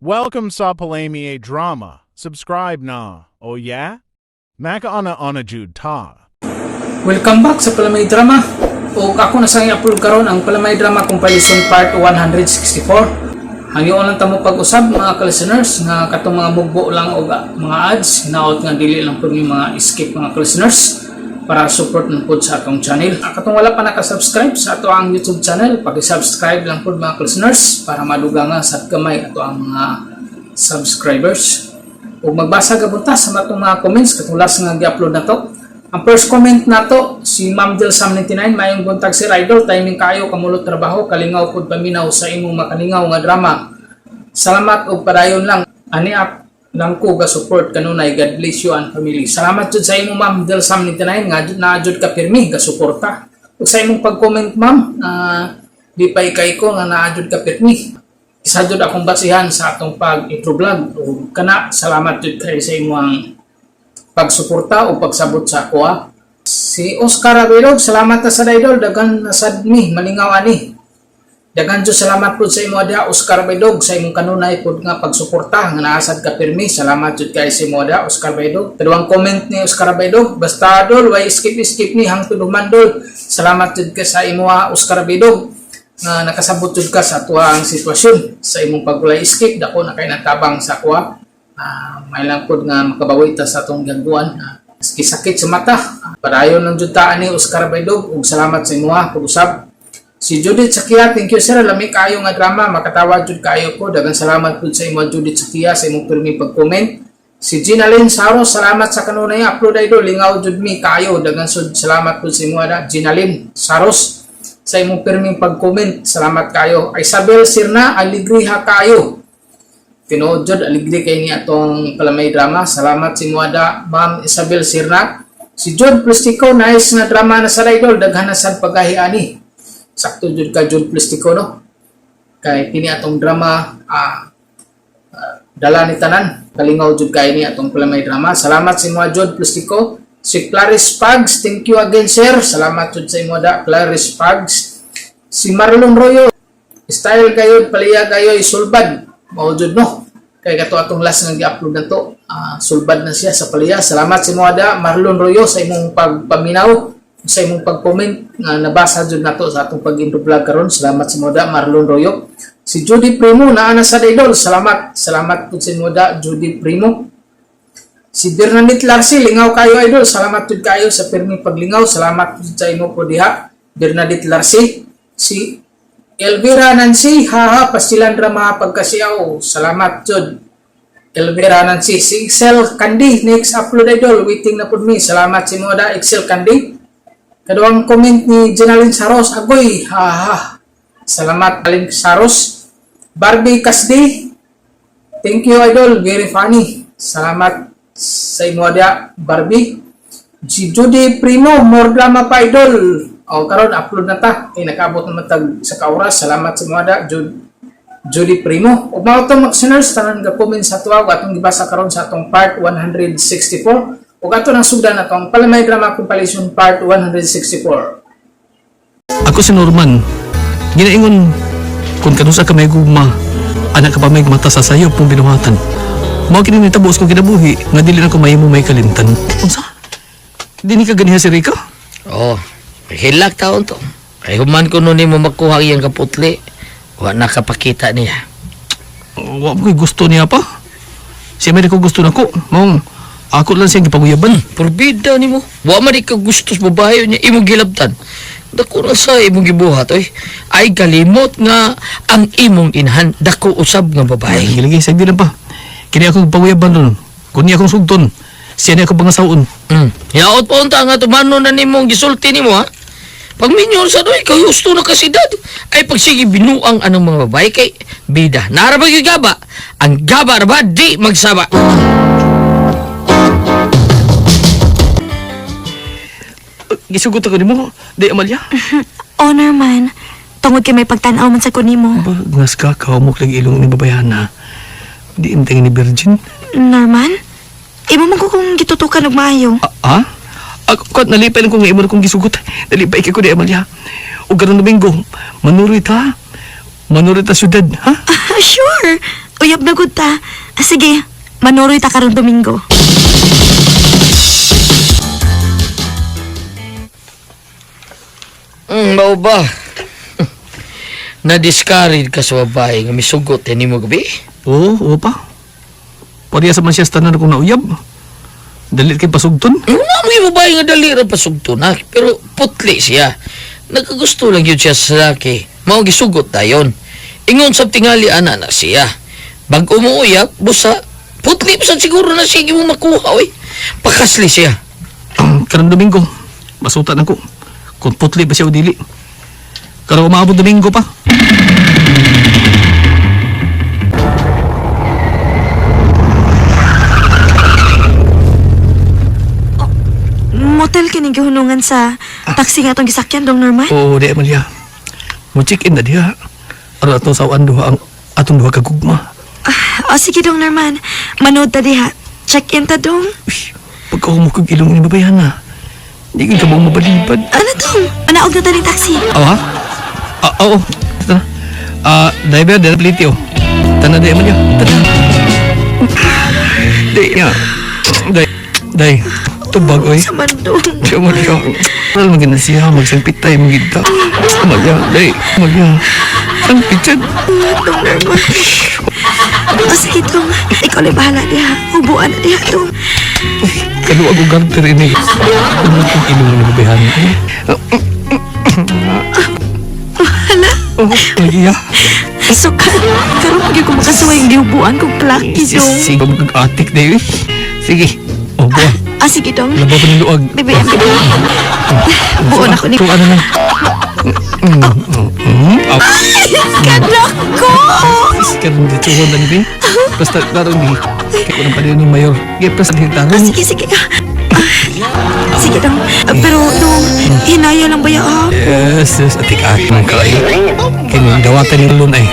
Welcome sa Palami Drama. Subscribe na. Oh yeah? Maka ana jud ta. Welcome back sa Palamay Drama. O ako na sa i-upload karon ang Palamay Drama Compilation Part 164. Hangyo lang tamo pag-usab mga listeners nga katong mga mugbo lang og mga ads hinaot nga dili lang pud mga skip mga listeners para support ng pod sa atong channel. Katong wala pa naka-subscribe sa ato ang YouTube channel, paki-subscribe lang pod mga listeners para madugangan sa gamay ato ang mga subscribers. Ug magbasa gabon ta sa atong mga comments katulas nga gi-upload nato. Ang first comment nato si Ma'am Del Sam 99, mayong buntag Sir Idol, timing kayo kamulot trabaho, kalingaw pud paminaw sa imong makalingaw nga drama. Salamat og padayon lang. Ani lang ko ga support kanunay, God bless you and family. Salamat jud sa imong Ma'am Del Sam 99 nga naadjud ka pirmi ga suporta. Ug sa imong pag-comment ma'am, di pa ikay ko nga naadjud ka pirmi. Isa jud akong basihan sa atong pag-intro vlog. Ug kana salamat jud kay sa imong pagsuporta o pagsabot sa ako. Si Oscar Abelog, salamat na sa idol, dagan nasad mi, malingaw ani. Dagan jud salamat po sa imo ada Oscar Abelog sa imong kanunay pud nga pagsuporta nga naasad ka pirmi. Salamat jud kay sa imo ada Oscar Abelog. Kaduang comment ni Oscar Abelog, basta dol way skip ni hangtod humandol. Salamat jud ka sa imo Oscar Abelog nga nakasabot jud ka sa tuang sitwasyon sa imong pagulay skip dako na kay natabang sa kuha. May lang po nga makabawi ta sa atong gangguan. Sakit sa mata. Padayon ng jutaan ni Oscar Baydog. Ug salamat sa imuha pag-usab. Si Judith Sakia, thank you sir. Lami kayo nga drama. Makatawa jud kayo ko. Dagan salamat po sa imuha Judith Sakia sa imong pirmi pag-comment. Si Gina Lynn Saros, salamat sa kanunay upload idol. Lingaw jud mi kayo. Dagan salamat po sa imuha Gina Lynn Saros sa imong pirmi pag-comment. Salamat kayo. Isabel Sirna, aligriha kayo. Tinuod jud aligri kay ni atong Palamay Drama. Salamat si Muada Ma'am Isabel Sirna. Si Jud Plastico, nice na drama na sa idol, daghan na sad pagahiani. Sakto jud ka Jud Plastico no. Kay kini atong drama dala ni tanan. Kalingaw jud kay ni atong Palamay Drama. Salamat si Muada Jud Plastico. Si Clarice Pags, thank you again sir. Salamat jud sa Muada Clarice Pags. Si Marlon Royo, style kayo paliya kayo isulbad. Maujud no. Kay kato atong last nga gi-upload na to, sulbad na siya sa paliya. Salamat si Muada Marlon Royo sa imong pagpaminaw, sa imong pag-comment nga nabasa jud nato sa atong pag-intro vlog karon. Salamat si Muada Marlon Royo. Si Judy Primo naa na sa idol. Salamat pud si Muada Judy Primo. Si Bernadette Larsi, lingaw kayo idol. Salamat jud kayo sa pirmi paglingaw. Salamat jud sa imo po diha Bernadette Larsi. Si Elvira Nancy, haha, pastilan drama pagkasiyaw. Salamat jud. Elvira Nancy. Si Excel Candy, next upload idol. Waiting na po mi. Salamat si Moda Excel Candy. Kaduang comment ni Jenalyn Saros, agoy, haha. Salamat Alin Saros. Barbie Kasdi, thank you idol, very funny. Salamat sa Moda Barbie. Si Judy Primo, more drama pa idol. O karon upload na ta kay nakaabot naman tag sa kauras. Salamat sa mga Judy Primo. Ug mao to listeners tanan ga comment sa tuwa atong gibasa karon sa atong part 164 ug ato nang sugdan atong Palamay Drama Compilation part 164. Ako si Norman. Ginaingon kung kanusa ka may gugma, anak ka pa may mata sa sayo pong binuhatan. Mao kini nitabos ko kinabuhi nga dili na ko mahimo may kalimtan. Unsa? Dini ka ganiha si Rica? Oh. Hilak taon to. Ay human ko nun mo makuha iyang kaputli. Wa nakapakita niya. Wa mo gusto niya pa. Siya may ko gusto na ko. Mong ako lang siyang gipaguyaban. Porbida ni mo. Wa man di ka gusto sa babae niya. Imong gilabtan. Dako na sa imong gibuhat. Ay kalimot nga ang imong inhan. Dako usab nga babae. Gilagi, sagdi lang pa. Kini ako gipaguyaban nun. Kung niya akong sugton. Siya niya ako pangasaon. Yaot pa unta nga tumano na ni mong gisulti ni mo ha. Pag minyon sa doy, kayo gusto na kasidad. Ay pagsige binuang anong mga babae kay bida. Narabag yung gaba. Ang gaba na ba, di magsaba. Gisugot ako ni mo, di Amalia? Honor man. Tungod kay may pagtanaw man sa kunin mo. Ngas ka, kawamok lang ilong ni babayan na. Di imtang ni Virgin. Norman? Imo man ko kung gitutukan og maayo. Ako kat nalipay lang ko nga imo na kong gisugot. Nalipay ko di Amalia. O karon Domingo, manurit ha? Manurit na syudad, ha? Sure. Uyab na gud ta. Sige, manuroy ta karong Domingo. Mao ba? Na-discourage ka sa babae nga misugot ni mo gabi? Oo pa. Parehas man siya sa tanan akong nauyab. Dalit kay pasugton. Nga mo babae nga dali ra pasugto na, pero putli siya. Nagkagusto lang yun siya sa lalaki. Mao gisugot dayon. Ingon sa tingali ana na siya. Bag umuuyab, busa, putli pa siguro na sige mo makuha, oy. Pakasli siya. Karong Domingo, masutan ako. Kung putli ba siya o dili. Karong umabot Domingo pa. Motel kining gihunungan sa taxi nga atong gisakyan, Dong Norman? Oo, di Amalia. Mo check-in na diha. Aron atong sawan duha ang atong duha ka gugma. Sige, Dong Norman. Manood ta diha. Check-in ta, Dong. Uy, pagka humukog ilong ni babayan na. Hindi ka mong mabalibad. Ano, Dong? Manaog na ta ning taxi. Ha? Oo. Ito na. Driver, dala pliti oh. Tana di Amalia. Tana. Di nga. Day. Tubag, oy. Saman, Dong. Siya mo siya. Paral maganda siya. Magsangpit tayo magigita. Amalia, day. Amalia. Sangpit siya. Dong Norman. Sige, Dong. Ikaw na bahala diha. Hubuan na diha, Dong. Kaluwag ko garter ini. Ano kung ilong ni babayan? Hala. Oh, Amalia. Sukat. Karoon pag ko makasuwa yung gihubuan kong plaki, Dong. Sige, mag-atik na yun. Sige. Oh, buwan. Sige, Dong. Labaw pa ng luag. Bebe, buon ako ni... Kung ano na. Kanak ko! Sekarang dito ko lang din. Basta klaro ni. Kaya ko nang pala ni Mayor. Kaya basta din tarong. Sige. Sige, Dong. Pero, Dong, hinaya lang ba ya, ha? Yes. Atik akin ng kaay. Kinindawatan ni Lun ay.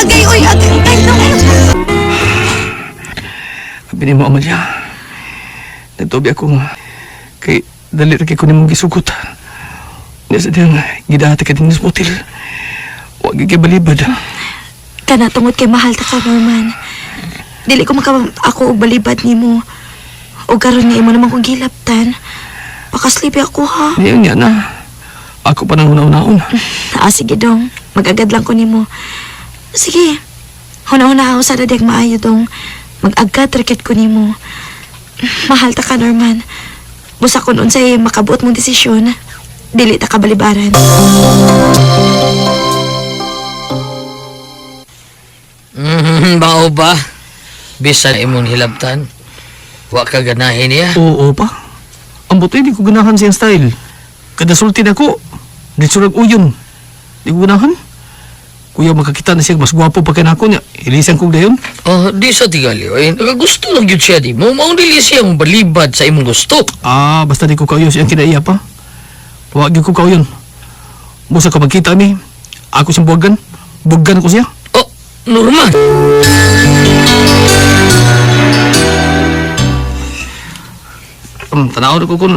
Agay, oy, agay, Sabi ni mo, Amalia. Nagtobi ako nga. Kay dali rin ko ni mong gisugot. Nasa diyang gidahati ka din sa motel. Huwag kay balibad. Kana tungod kay mahal ta ka, Norman. Dili ko ako og balibad nimo. O karon nga imo naman kong gilaptan. Pakaslipi ako, ha? Ngayon yan na. Ako pa nang una-unaon. Sige, Dong. Mag-agad lang ko nimo. Sige. Huna-huna ako sa dadyag maayo, Dong. Mag-agad raket ko nimo. Mahal ta ka, Norman. Busa kun unsay makabuot mong desisyon. Dili ta ka balibaran. Bao ba? Bisan imong hilabtan. Wa ka ganahin niya. Oo pa. Ang buti, di ko ganahan siyang style. Kada sultin ako, di surag uyon. Di ko ganahan. Kuya, makakita na siya, mas gwapo pa kaya ako niya. Ilisan ko dayon. Oh, di sa tigali. Ay, nakagusto lang yun siya, di mo. Maong dili siya mong balibad sa imong gusto. Basta di ko kauyo siyang kinaiya pa. Huwag ko kauyon. Busa ka magkita mi. Ako siyang buwagan. Buwagan ko siya. Oh, normal. Tanaw na ko kun.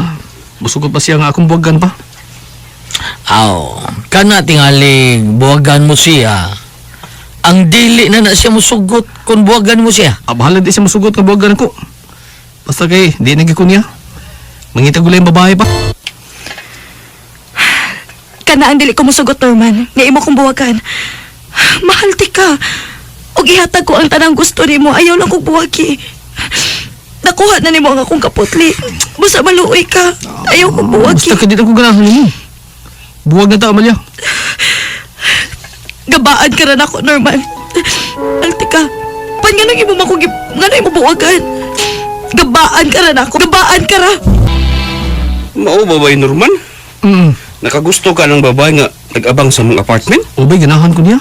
Busog ko pa siya nga akong buwagan pa. Aw, kana tingaling buwagan mo siya. Ang dili na siya musugot kung buwagan mo siya. Bahala di siya masugot nga buwagan ko. Basta kay, di nagi ko niya. Mangita gulay yung babae pa. Kana ang dili ko musugot, Norman. Nga imo kong buwagan. Mahal ti ka. O gihatag ko ang tanang gusto nimo. Ayaw lang kong buwagi. Nakuha na nimo ang akong kaputli. Busa maluoy ka. Ayaw kong buwagi. Basta ka di na ko ganahan mo. Buwag na ta, Amalia. Gabaan ka rin ako, Norman. Alti ka. Pan nga nang imo makugip. Nga na imo buwagan. Gabaan ka rin ako. Gabaan ka ra. Mao babae Norman? Nakagusto ka ng babae nga nag-abang sa mong apartment? Ubay, ganahan ko niya.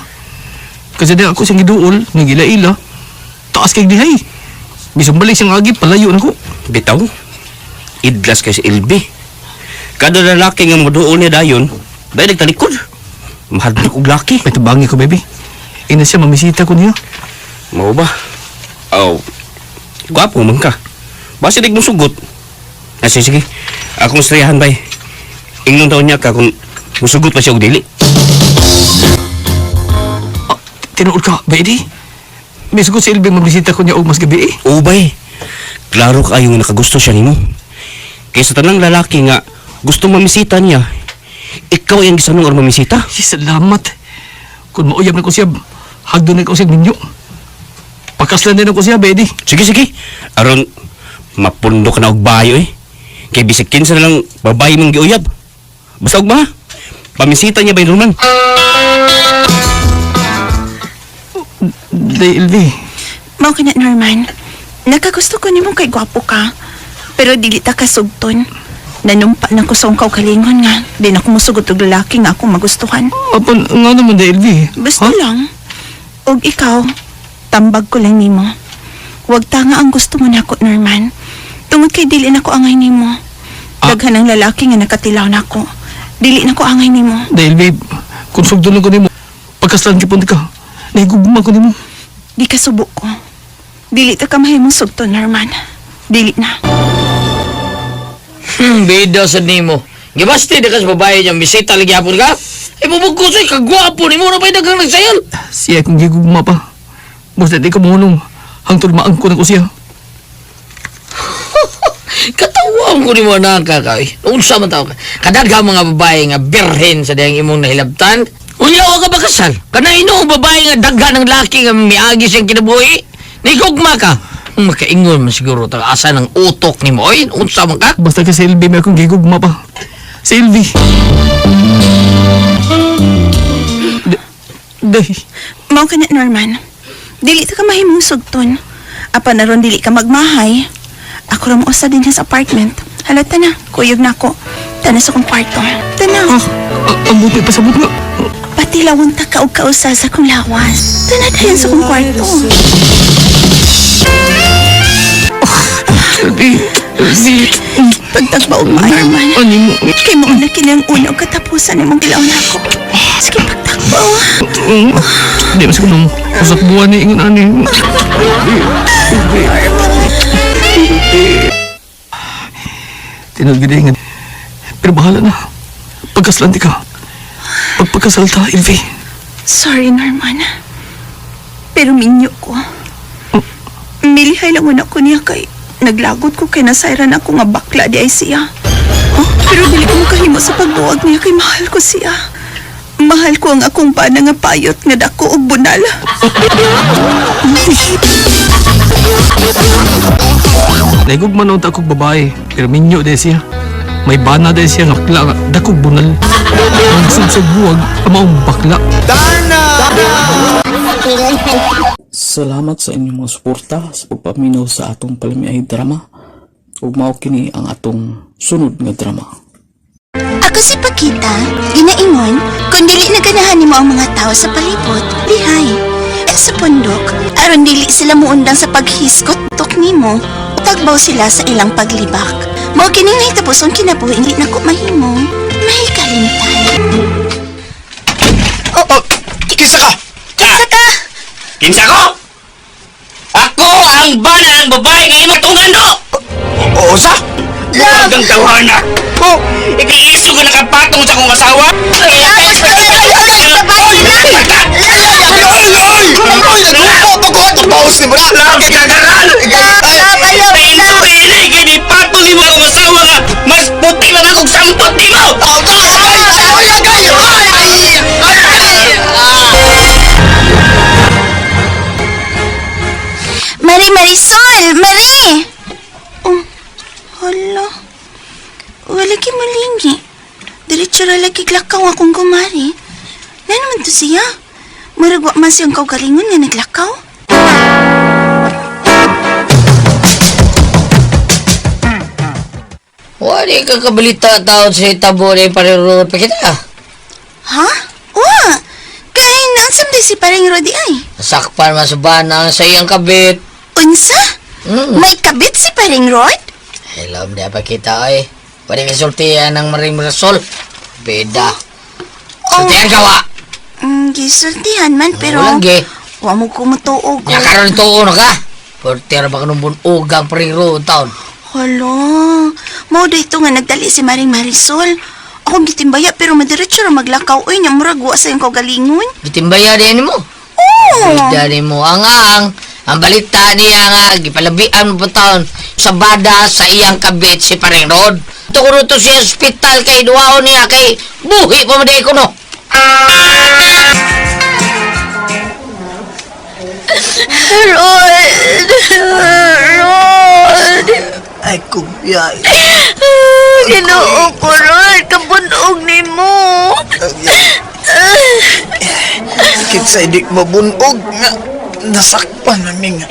Kasi di ako siyang giduol, nga gila-ila. Taas kay dihay. Bisong balik siyang agip, palayo na ko. Bitaw, idlas kay si LB. Kada lalaki nga maduol niya dayon, dahil nagtalikod. Mahadlik og laki. May tabangi ko, baby. Ina siya, mamisita ko niya. Mao ba? Aw, gwapo man ka. Basta di mo sugot. Sige. Akong istayahan bay. Ingnon taon niya ka kung musugot pa siya og dili. Tinuod ka, ba, Eddie? Miss ko si Elvie mabisita ko niya og mas gabi eh. Oo bay. Klaro kayo nga nakagusto siya nimo. Kaysa tanang lalaki nga gusto mamisita niya, ikaw yung gisanong or mamisita. Ay, salamat. Kung mauyab na ko siya, hagdo na ko siya ninyo. Pakaslan din ako siya, ba, Eddie? Sige, sige. Aron, mapundo ka na og bayo eh. Kay bisik kinsa na lang babae mong giuyab. Basta og ma. Pamisita niya ba yung Roman? Day, Elvie. Mao ka na, Norman. Nakagusto ko nimo kay gwapo ka. Pero dili ta kasugton. Nanumpa na ko sa kaw kalingon nga. Di na ko musugot og lalaki nga akong magustuhan. Apan, nga naman, Day, Elvie. Basta lang. Og ikaw, tambag ko lang nimo. Huwag ta nga ang gusto mo nako, Norman. Tungod kay dili na ko angay nimo. Daghan ang lalaki nga nakatilaw nako. Dili na ko angay nimo. Day, Elvie, kung sugdon ko nimo, pagkaslan kipon ka, nahigugma ko nimo. Di ka subok ko. Dili ta ka mahimong sugton, Norman. Dili na. Bida sa nimo. Gibasti na ka sa babae niya, bisita lagi hapon ka? Eh, bubugkusoy, kagwapo ni mo na pa'y dagang nagsayal. Siya kung gigugma pa. Basta di ka mahulong, hangtod maangko na ko siya. Katawang ko ni mo na kakay. Unsa man tao ka. Kadad ka mga babae nga birhen sa dayang imong nahilabtan. Unyaw ka ba kasal? Kanaino ang babae nga dagga ng laki nga miagi siyang kinabuhi? Nigugma ka. Makaingon man siguro ta asa ng utok ni mo. Oy, unsa man ka? Basta ka si Elvie, may akong gigugma pa. Si Elvie. Day. Mao ka na, Norman. Dili ta ka mahimong sugton. Apan naron dili ka magmahay. Ako ra mo usa din sa apartment. Halata na, kuyog na ako. Tana sa kong kwarto. Tana. Ang buti pasabot nga. Pati lawang ta ka og kausa sa kong lawas. Tana dayon sa kong kwarto. Elvie. Elvie. Pagtagbaog mo, Norman. Ano mo? Kay mo na kini ang una og katapusan nimong gilaw na ako. Sige, pagtakbaw. Hindi mas ko nung usap buwan ni ingon ani. Tinagdilingan. Pero bahala na. Pagkaslanti ka. Pagpagkasalta, Elvie. Sorry, Norman. Pero minyo ko. Milihay lang una ko niya kay naglagot ko kay nasayran ako nga bakla di ay siya. Pero dili ko makahimo sa pagbuwag niya kay mahal ko siya. Mahal ko ang akong pana nga payot nga dako og bunal. Naigugman na akong babae. Pero minyo de siya. May bana de siya nga bakla nga dakog bunal. Ang sugsog buwag, amaong bakla. Salamat sa inyong mga suporta sa pagpaminaw sa atong Palamiay drama. Ug mao kini ang atong sunod nga drama. Ako si Pakita, ginaingon, kung dili na ganahan nimo ang mga tao sa palibot, lihay. At sa pundok, aron dili sila muundang sa paghiskot-tok nimo, tagbaw sila sa ilang paglibak. Mao kini nga hitapos ang kinabuhi, hindi na ko mahimong mahikalimtan. Oh, kisa ka! Kinsa ka? Kinsa ko? Ako ang bana ng babae nga imong tungando! Oo sa? Huwag kang tawanak! Oh, ikiiso ko nakapatong sa kong asawa! Tapos ka na kayo sa bahay na! Bawas ni mo na! Lagi kagaran! Painsuili! Kinipato ni mo akong asawa nga! Mas puti lang akong sampot ni mo! Marisol! Mari! Oh, hala. Wala ki malingi. Diretso ra lagi glakaw akong gumari. Na naman to siya? Maragwa man siyang kaugalingon nga naglakaw? Wali ka kabalita taon sa itabo na iparirurot pa kita. Ha? Wa! Kaya nansam di si paring Rodi ay. Nasakpan man sa bana sa iyang kabit. Unsa? May kabit si paring Rod? Hello, di pa kita ay. Pwede ka sultihan ng maring rasol. Beda. Sultihan ka wa? Gisultihan man pero... Lagi. Wa mo kumutuog. Nya karon tuo na ka. Portera ba kanumbun ugang parirurot taon. Hala, mao dito nga nagdali si Maring Marisol. Akong gitimbaya pero madiretso ra maglakaw oy nya murag wa sa iyong kaugalingon. Gitimbaya din mo. Oo, Bida ni mo ang balita niya nga gipalabian mo taon sa bada sa iyang kabit si Paring Rod. Tukuro to sa ospital kay duwaon niya kay buhi pa maday ko no. Rod! Ay, kubyay. Ginoo ko, Rod. Kabunog ni mo. Kitsa di mabunog nga nasakpan namin nga.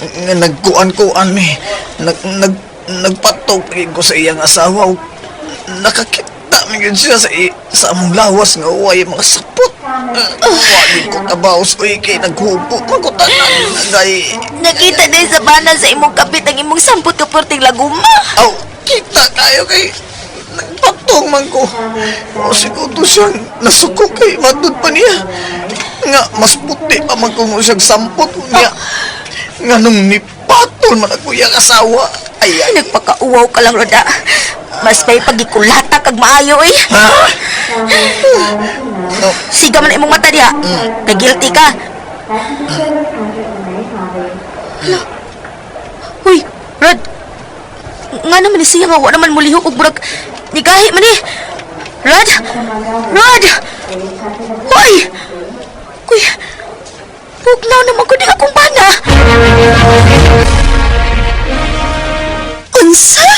Nga nagkuan-kuan eh. Nagpatok ko sa iyang asawa. Nakakita mi siya sa among lawas nga uway mga sapot. Wali ko kabaos ko kay naghubo. Magkutanan na gay. Nakita din sa bana sa imong kapit ang imong sampot ka porting laguma. Aw, kita kayo kay nagpatong man ko. O siguro siya nasuko kay madud pa niya. Nga mas puti pa man kung siya sampot niya. Nga nung nipatol man ako yung asawa. Ay, Nagpakauwaw ka lang, Roda. Mas may pagikulata kag maayo eh. ha? Siga man imong mata diha. Kay guilty ka. Uy, Rod. Nga naman siya nga wa naman mulihok og burag nigahi man eh. Rod! Rod! Uy! Uy! Bugnaw naman ko di akong bana. Unsa?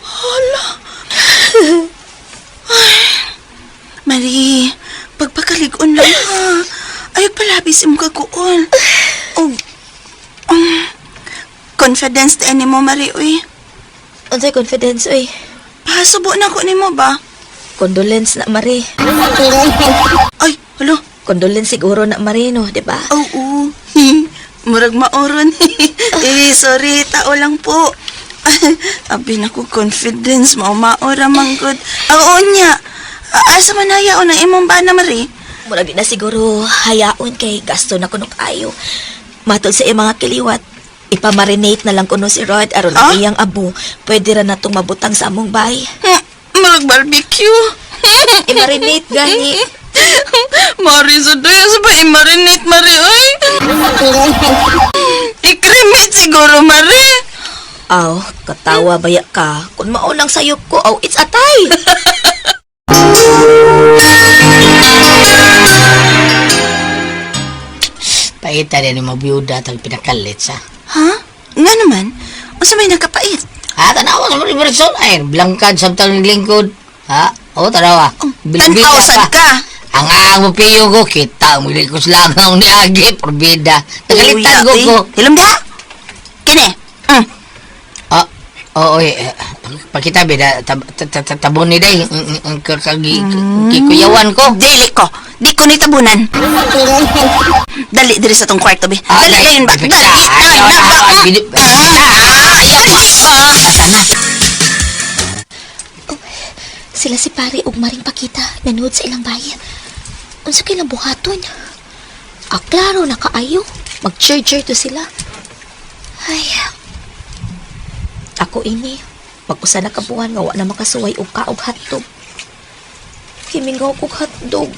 Hala. Marie, pagpakaligon lang ha. Ayaw palabis imong kaguol. O, confidence ta ni mo, Marie, uy. Unsay confidence, uy? Pasubo na ko ni mo ba? Condolence na, Marie. Ay, halo. Condolence siguro na, Marino, di ba? Oo. Murag maoron. Sorry, tao lang po. Abi na ko confidence, maura manggod. Oo niya. Asa man hayaon ang imong bana, Marie? Murag di na siguro hayaon kay gasto na kuno kayo. Matod sa iyang mga kiliwat, ipamarinate na lang kuno si Rod aron ang iyang abo. Pwede ra natong mabutang sa among bahay. Murag barbecue. I-marinate gani. Mari sa duyas ba i-marinate, Marie, oy? I-cremate siguro, Marie. Aw, katawa baya ka. Kung maulang sayop ko, aw, it's atay. Paita din yung mabiyuda tag pinakalit sa. Ha? Nga naman? Unsa may nakapait? Tanawa sa mga person ay blangkad samtang ng lingkod. Ha? O, tanawa. Tanhausan ka. Ang mapiyo ko, kita mo ko sila ang niagi, porbida. Nagalitan ko. Hilom diha? Kini. Oo, pakita bida, tabon ni day, ang kikuyawan ko. Dili ko. Di ko ni tabunan. Dali diri sa tong kwarto, be. Dali dayon ba? Sila si pare ug maring pakita nanood sa ilang bayan. Unsa kay lang buhaton? Klaro na kaayo. Mag-cheer to sila. Ay. Ako ini, pag-usa na kabuhan nga wa na makasuway og kaog hotdog. Himingaw kog hotdog.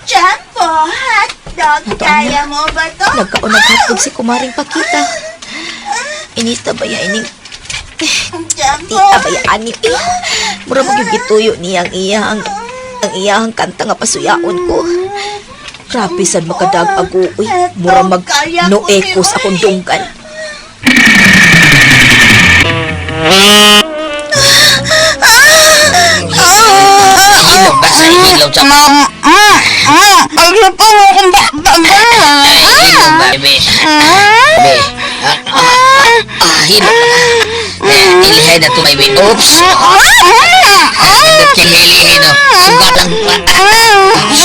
Jumbo, hotdog. Kaya mo ba to? Nagkaon ng hotdog si kumaring pakita. Inita ba ya ining Jumbo. tita ba ya ani? Mura magigituyo niya ang iyang kanta nga pasuyaon ko. Grabe sad makadag aguoy. Mura mag no ekos akong dunggan. Ilog ba sa ilog sa Ano pa mo kung bakbaga? ilog ba, be? Be, hilog ba? Ilihay na to, baby. Oops! Nagkililihin, no? Sugat ang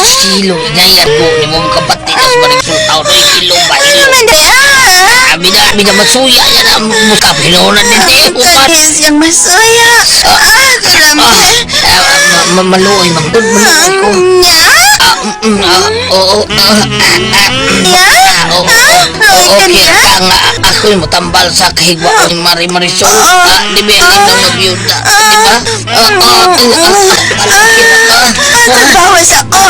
silong. Inayat mo, ni mo kapatid. Tapos maring sultaw, no? Ilog ba? Ilog. Abi na masuya. Yan ang muka. Pinunan din tayo. Kanis yung masaya. Maluoy, magdod. Maluoy ko. Oo. Okay ka nga. Ako'y matambal sa kahigwa ko ni Marisol. Di ba ang ito mag-yuda? Di ba? Bawas ako.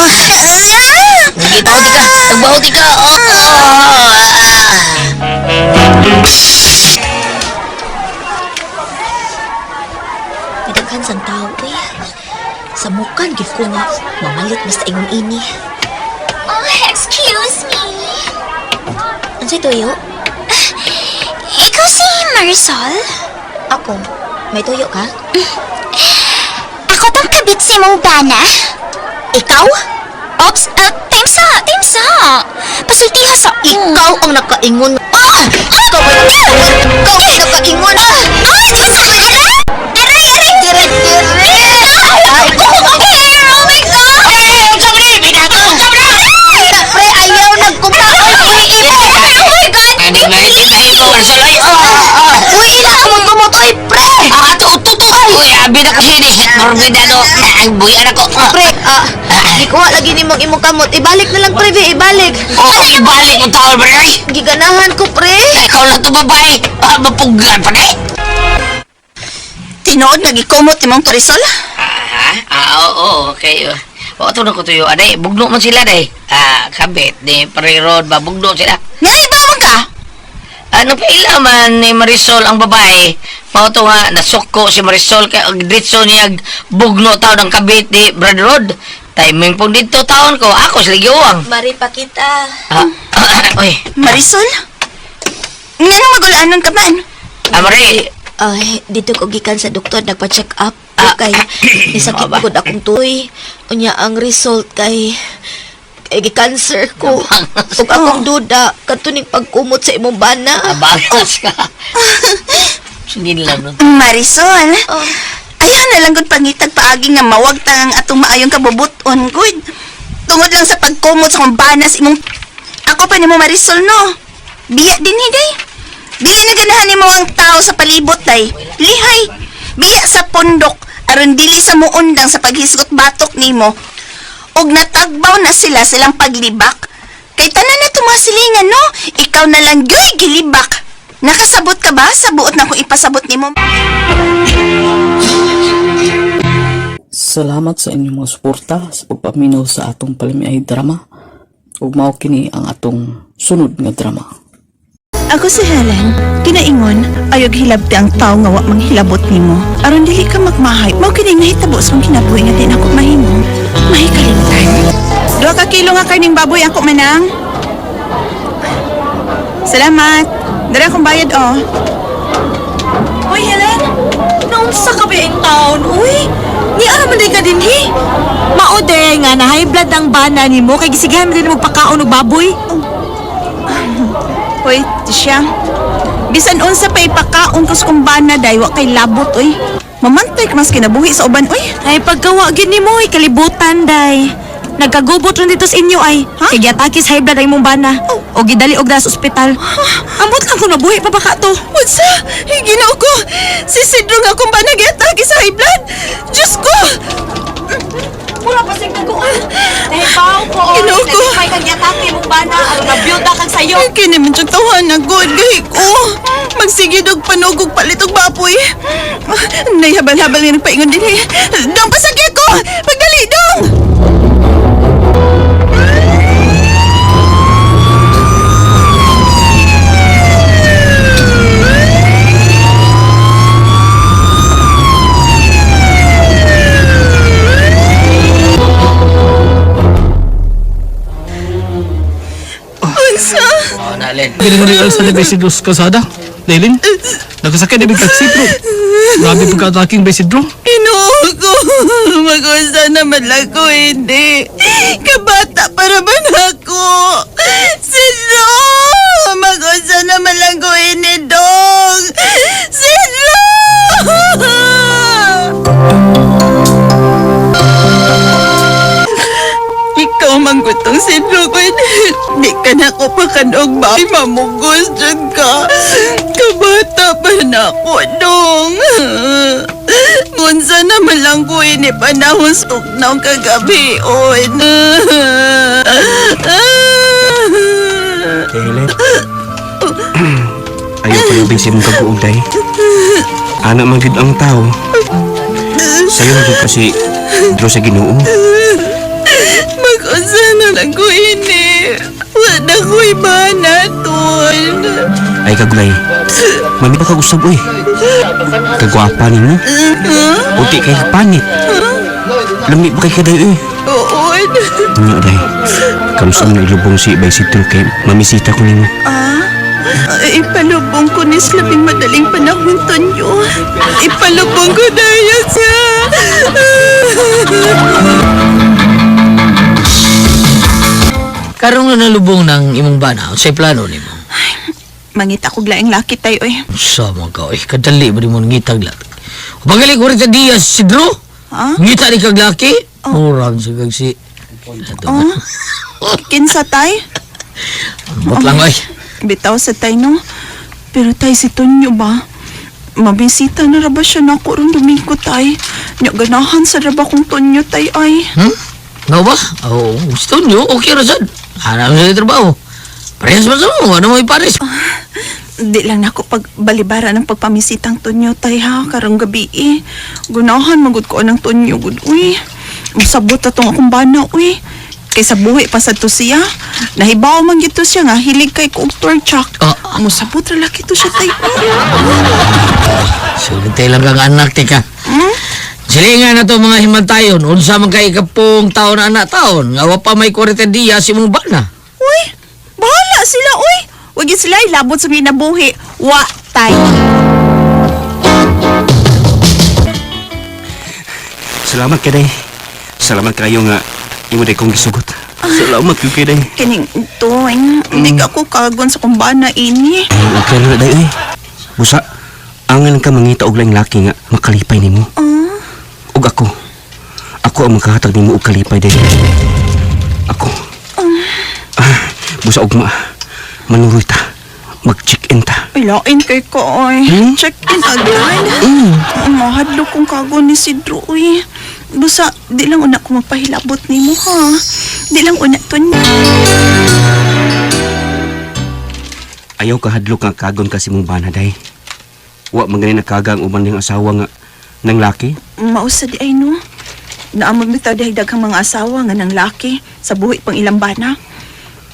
Nagitaw di ka. bauti ka. Idaghan sang tao eh. Sa mukan, gif ko nga, mamalit basta ingon ini. Oh, excuse me. Ansay tuyo? Ikaw si Marisol? Ako. May tuyo ka? Ako tang kabit si mong bana. Ikaw? Ops, thanks ah. Pasultiha sa... Ikaw ang nakaingon. Ikaw ang nakaingon. Ay, basta ka na? Aray! Direk! Oh my God! Sabi! Binato! Pre, ayaw nagkumpakol. Oh my God! Hindi na itinay ko, Marcel. Uy, ila ka magbumotoy, pre! Tuto! Uy, abi na kasi ni Set Morbidado. Ang buyan ako. Pre, ikuha lagi ni mong imong kamot. Ibalik na lang, pre, ibalik. Ibalik mo tawal, Bray. Giganahan ko, pre. Ikaw lang ito, babae. Mapuglan pa na eh. Tinood nagikumot ni mong Marisol? Oo, okay. O, ito na ko tuyo. Aday, bugno man sila, day. Kabit, ni Parirod ba, bugno sila. Ngay ba man ka? Ano pa ilaman ni Marisol ang babae? Mao to nga, nasuko si Marisol kay ang ditso niya bugno tao ng kabit ni Brad Rod. Timing pong dito taon ko, ako sila giwang. Mari pa kita. Uy, Marisol? Nga magulaanon ka man? Mari, Ay, dito ko gikan sa doktor nagpa-check up. Kay isakit ba? ko akong tuy. Unya ang result kay cancer ko. Ug akong duda katuning pagkumot sa imong bana. abangas ka. Sige lang nun. Marisol? Ayaw na lang gud pangitag paagi nga mawag tangang atong maayong kabubuton gud. Tungod lang sa pagkumot sa kong banas imong... Ako pa nimo Marisol no? Biya din hiday. Dili na ganahan nimo ang tao sa palibot day. Lihay. Biya sa pundok aron dili sa muundang sa paghisgot batok nimo. Og natagbaw na sila silang paglibak. Kay tanan na tumasilingan no? Ikaw na lang gyoy gilibak. Nakasabot ka ba sa buot na kung ipasabot nimo? Salamat sa inyong mga suporta sa pagpaminaw sa atong palamiay drama. Ug mao kini ang atong sunod nga drama. Ako si Helen, kinaingon, ayog hilabti ang tao nga wa manghilabot nimo. Aron dili ka magmahay, mao kini nahitabo sa kong kinabuhi nga din ako mahimo. Mahikalimtan. 2 ka kilo nga karning baboy ako manang. Salamat. Dara akong bayad oh. Uy, Helen! Naunsa ka ba yung taon? Uy! Ni araman din ka din, hi! Maude nga na high blood ang bana ni mo kay gisigahan mo din mo pagkaon og baboy. Hoy, siya. Bisan unsa pa ipakaon ko sa kumbana day wa kay labot oy. Mamantay ka mas kinabuhi sa uban oy. Ay, pagkawa gid ni mo, kalibutan, day. Nagkagubot ron dito sa inyo ay. Ha? Kay giatakis high blood ay mong bana. O gidali og sa ospital. Ambot lang kung nabuhi pa baka to. Unsa? Ginoo ko. Si Sidro nga kumbana giatake sa high blood. Diyos ko. Mura pa sing naguan. Nahibaw ko. Ginoo ko. Nagpay kang giatake mong bana. Ano na byuda kang sayo. Kini man siyang tawahan na good gahi ko. Magsigid og panugog palit og baboy. Naihabal-habal nga nagpaingon din eh. Dong pasagya ko! Pagdali dong! Nalin. Ginagalian sa Besidros Kasada. Dailin, nakasakit na bigtag sipro. Grabe pagka-ataking Besidro. Ginoo ko. Mag-usa naman lang ko hindi. Kabata para man ako. Sidro! Mag-usa naman lang ko hindi, dong. Sidro! Ikaw manggutong Sidro ko. Di ka na ko pa kanog ba? Mamugos dyan ka. Kabata pa na ako, dong. Ngunsa naman lang ko ini panahon suknaw kagabi, on. Helen. Ayaw pa yung bisin mong kaguulay. Anak magid ang tao. Sa'yo na doon kasi Diyos sa Ginoo. Mag-usa na lang ko ini. Ako'y banaton. Ay kagulay. Mami ba kag-usab uy? Kagwapa ni mo? Uti kay panit. Lami ba kay kaday uy? Oo. Unya day. Kamusta mo na ilubong si Bay Sidro kay mamisita ko nimo? Ipalubong ko ni labing madaling panahon, Tonyo. Ipalubong ko dahil sa... Karong na nalubong ng imong bana, sa'y plano nimo. Mangita ko glaing laki tayo eh. Sama ka, kadali ba di mo ngitag laki? Pagaling ko rin sa Diaz, Sidro? Ha? Ngita ni kag laki? Murang sa kag si... Kinsa tay? Bot lang ay. Bitaw sa tay no. Pero tay si Tonyo ba? Mabisita na ra ba siya na ako ron Domingo tay? Nya ganahan sa ra ba kong Tonyo tay ay? Nga ba? Oo, gusto nyo, okay ra sad. Hanap sa trabaho. Parehas ba sa mo? Ano mo ipares? Di lang na ako pagbalibara ng pagpamisitang Tonyo tay ha, karong gabi eh. Gunahan magud ko ng Tonyo gud uy. Masabot atong akong bana uy. Kaysa buhi pa sa to siya. Nahibaw man gito siya nga hilig kay kog torchak. Musabot ra laki to siya tay. Sugitay lang kang anak, tika. Silingan na to mga himantayon. Unsa man kay kapong taon na anak taon. Nga pa may 40 diya si mong bana. Uy, bahala sila uy. Wag yun sila ilabot sa minabuhi. Wa tay. Salamat kay day. Salamat kayo nga imo day kong gisugot. Salamat kay day. Kining to, hindi ka ako kagon sa kumbana ini. Okay na day uy. Busa, angan ka mangita og laing laki nga makalipay nimo. Ug ako ang makahatag nimo og kalipay day. Ako. Busa ugma. Manuroy ta. Mag-check-in ta. Ilain kay ko oy. Check-in agad. Mahadlo kong kagon ni Sidro uy. Busa, di lang una ko magpahilabot nimo ha. Di lang una to niya. Ayaw ka hadlok nga kagon ka si mong bana day. Wa man gani nakagang uman ning asawa nga nang laki. Mausa di ay no. Naamag bitaw di daghang mga asawa nga nang laki sa buhi pang ilang bana.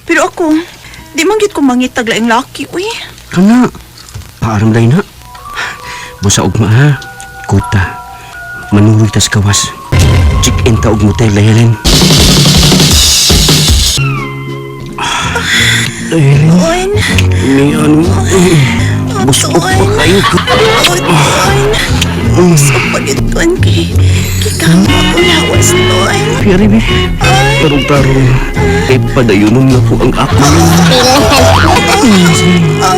Pero ako, di man gid ko mangitag laing laki uy. Kana. Paaram day na. Busa ugma ha. Kuta. Manuroy tas kawas. Check-in ta og motel Helen. Oin. Ni ano? Busog pa kayo ko. Busog pa gituan kay kikama ko lawas Oin. Piyari be. Tarong-tarong. Ay padayunon na po ang ako.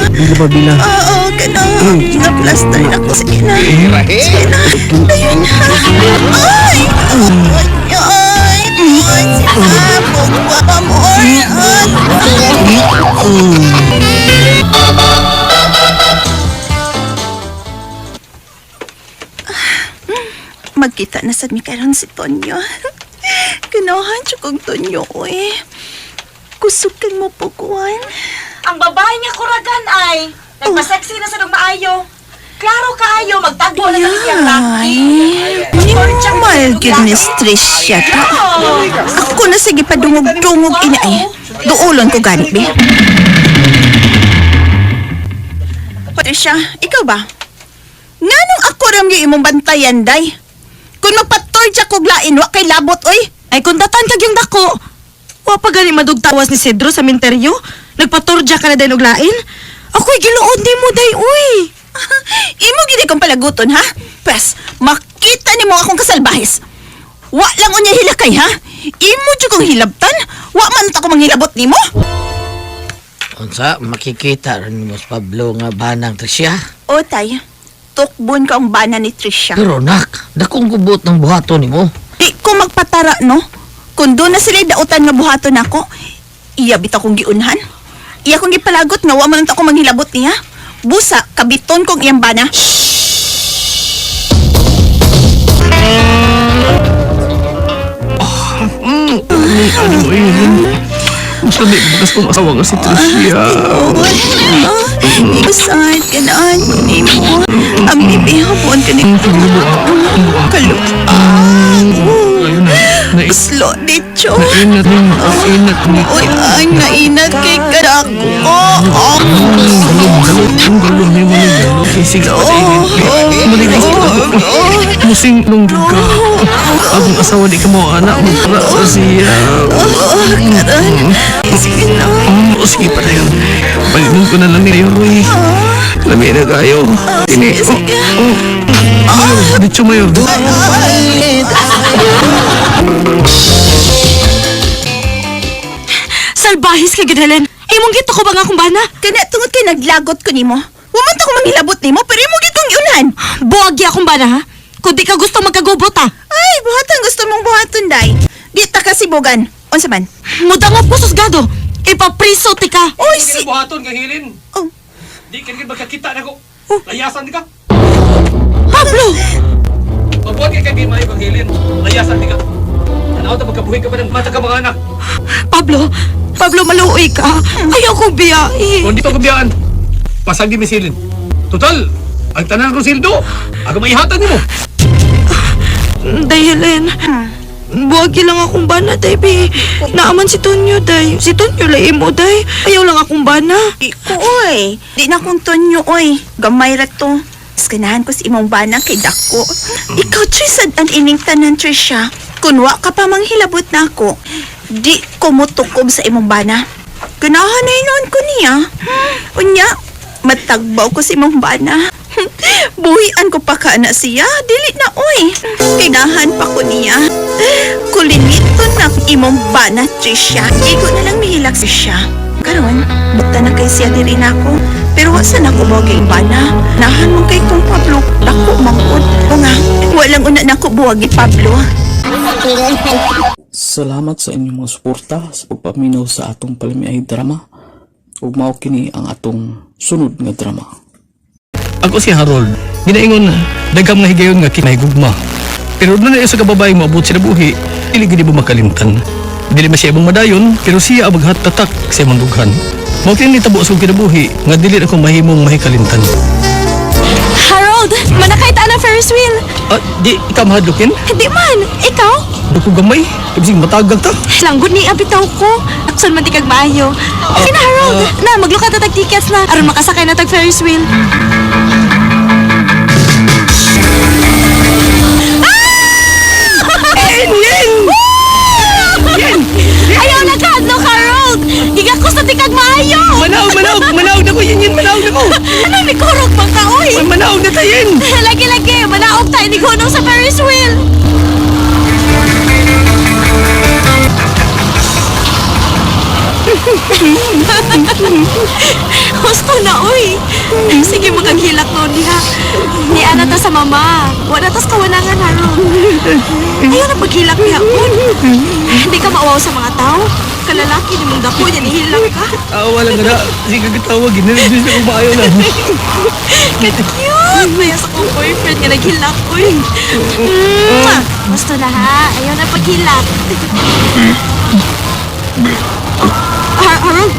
Bila ba bila? Oo, ganun. Nga-plaster na ko. Sige na. Sige na. Ayun na. Ay! Ay! Ay! Sinabog pa mo. Magkita na sad mi karon si Tonyo. Ganahan siya kong Tonyo, eh. Kusukin mo po, Kuwan. Ang babae niya kuragan ay nagpa-sexy na sa nung maayo. Klaro kaayo, magtagbo na sa siyang laki. Mal goodness, Tricia. Ako na sige pa dungog-dungog ina eh. Duulon ko ganit, be. Patricia, ikaw ba? Nganong ako ram yung imong bantayan, day? Kung magpatorja ko glain, wa kay labot, oy. Ay kung datan kag yung dako. Wa pa gani madugtawas ni Cedro sa minteryo. Nagpatorja ka na din og lain. Ako'y giluod ni mo, day, uy. Imo gini kong palaguton, ha? Pes, makita ni mo akong kasalbahis. Wa lang unya hilakay, ha? Imo dyan kong hilabtan. Wa man ta ko manghilabot ni mo. Unsa, makikita rin mo sa Pablo nga banang Tricia. O, tay. Tukbon ka ang bana ni Tricia. Pero nak, dakong gubot ng buhato ni mo. Di ko magpatara, no? Kung doon na sila dautan nga buhaton ako, iya bitaw kong giunhan. Iya kong gipalagot nga wa man ta ko manghilabot niya. Busa, kabiton kong iyang bana. Sabi, bagas kong asawa nga si Tricia. Usad, ganaan ni mo. Ang bibi hapon ka ni Kaluang. Ayun na Slow, dicho. Nainat ni. Nainat ni. Uy, ay, nainat kay kadako. Galong ni mo ni. Sige pa tayo. Musing nung ka. Akong asawa di ka mo anak mo para sa siya. Sige na. Sige pa tayo. Palitin ko na lang niyo, Roy. Lami na kayo. Ini. Dito mayor. Salbahis kay Gadalen. Imong gito ko ba nga kung bana? Kana tungod kay naglagot ko nimo. Waman ta ko manghilabot nimo, pero imo gid kong iunan. Buwag ya akong bana ha? Kung di ka gusto magkagubot ha? Ay, buhatan gusto mong buhaton, day. Di ta kasibogan. Unsa man? Mudangop ko susgado. Ipapriso ti ka. Uy, si... buhaton kang hilin. Oh, Di ka rin magkakita na ko. Layasan di ka. Pablo! Mabuhat ka kay Bimayo kang hilin. Layasan di ka. Tanaw ta magkabuhi ka pa ng mata ka mga anak. Pablo! Pablo, maluoy ka. Ayaw ko biyahe. Kung di pa kubiyaan, pasag di misilin. Total, ang tanan Rosildo, aga maihatan ni mo. Day, Helen. Buwag lang akong bana, day, be. Naaman si Tonyo, day. Si Tonyo, laim mo, day. Ayaw lang akong bana. iko, oy. Di na kong tonyo, oy. Gamay ra to. Skanahan ko si imong bana kay Dako. Ikaw, Trisad, ang ining tanan, Trisha. Kunwa ka pa manghilabot na ako. Di ko mutukob sa imong bana. Ganahanay noon ko niya. Unya, matagbaw ko si imong bana. Buhian ko pa ka na siya. Dili na, oy. Kinahan pa ko niya. Kulinito na imong bana, Trisha. Igo na lang mihilak siya. Karon, bukta na kay siya diri na ako. Pero wasa na ko buwag yung bana. Nahan mo kay kong Pablo. Dako, mangkod. O nga, walang una na ko buwag ni Pablo. Salamat sa inyong mga suporta sa pagpaminaw sa atong palamiay drama. Ug mao kini ang atong sunod nga drama. Ako si Harold. Ginaingon na, dagam nga higayon nga kinahigugma. Pero doon na sa kababae mo abot sila buhi, dili gini mo makalimtan. Dili man siya ibang madayon, pero siya ang maghatatak sa imong dughan. Mao kini nitabo sa kinabuhi nga dili ako mahimong mahikalimtan. Harold! Manakita na Ferris wheel! Di ikaw mahadlukin? Hindi man! Ikaw? Ako gamay, ibig matagag ta. Langgod ni abitaw ko. Akson man di kag maayo. Okay na, Harold. Na, maglukat na tag tickets na. Aron makasakay na tag Ferris wheel. Ayaw na ka, no, Harold! Gigakos na di kag maayo! Manaog na ko yan, manaog na ko. Ano, may kurog bang ka, oy? Manaog na tayin. Lagi-lagi, manaog tayo ni Gunong sa Ferris wheel. Gusto na, uy. Sige, magaghilak no niya. Ni ana ta sa mama. Wala tas kawalangan, Harold. Ayaw na paghilak niya, un. Hindi ka maawaw sa mga tao. Kalalaki ni mong dako niya, nihilak ka. Wala nga na. Sige katawag, ginanagdis na kung maayo na. Ka-cute! Maya sa kong boyfriend nga naghilak, uy. Gusto na ha. Ayaw na paghilak. Harold!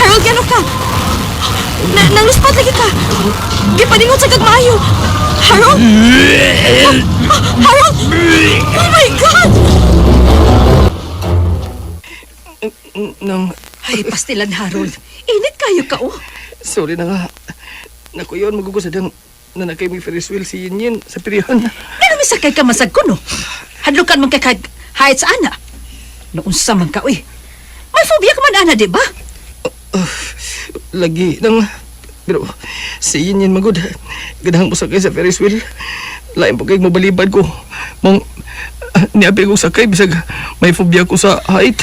Harold, gano'n ka? Nangluspat lagi ka. Gipaningot sa kagmayo. Harold! Harold! Oh my God! Ay, pastilan, Harold. Init kayo ka, oh. Sorry na nga. Naku yun, magugusadang na nakay may Ferris wheel si Yin sa pirihan. Pero may sakay ka masag ko, no? Hadlukan mong kakag hayat sa ana. Noon sa man ka, uy. May phobia ka man, ana, di ba? Lagi nang... Pero si Yin magod. Gadahang po sakay sa Ferris wheel. Lain po kayo mabalibad ko. Mong... niabi ko sakay bisag may phobia ko sa height.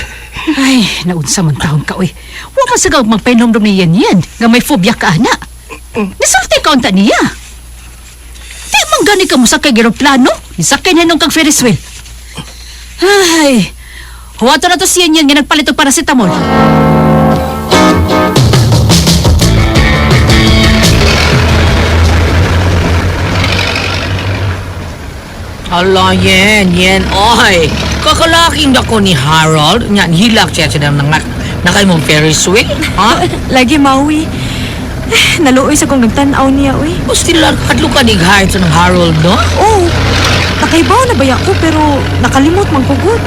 Ay, naunsa man taon ka, uy. Huwag masagaw magpainomdom ni Yan nga may phobia ka, ana. Nisulti ka unta niya. Di man gani ka mo sakay aeroplano. Nisakay niya nung kag Ferris wheel. Ay, huwato na to si Yan nga nagpalit og paracetamol. Hala, Yen, oy. Kakalaking dako ni Harold. Nga, hilak siya siya ng nakay mong Ferris wheel, ha? Lagi maui. Naluoy sa kong nagtanaw niya, uy. Gusto lang, hadlo ka ni Heights ng Harold, no? Oh, Nakaibaw na ba ako pero nakalimot man ko gud.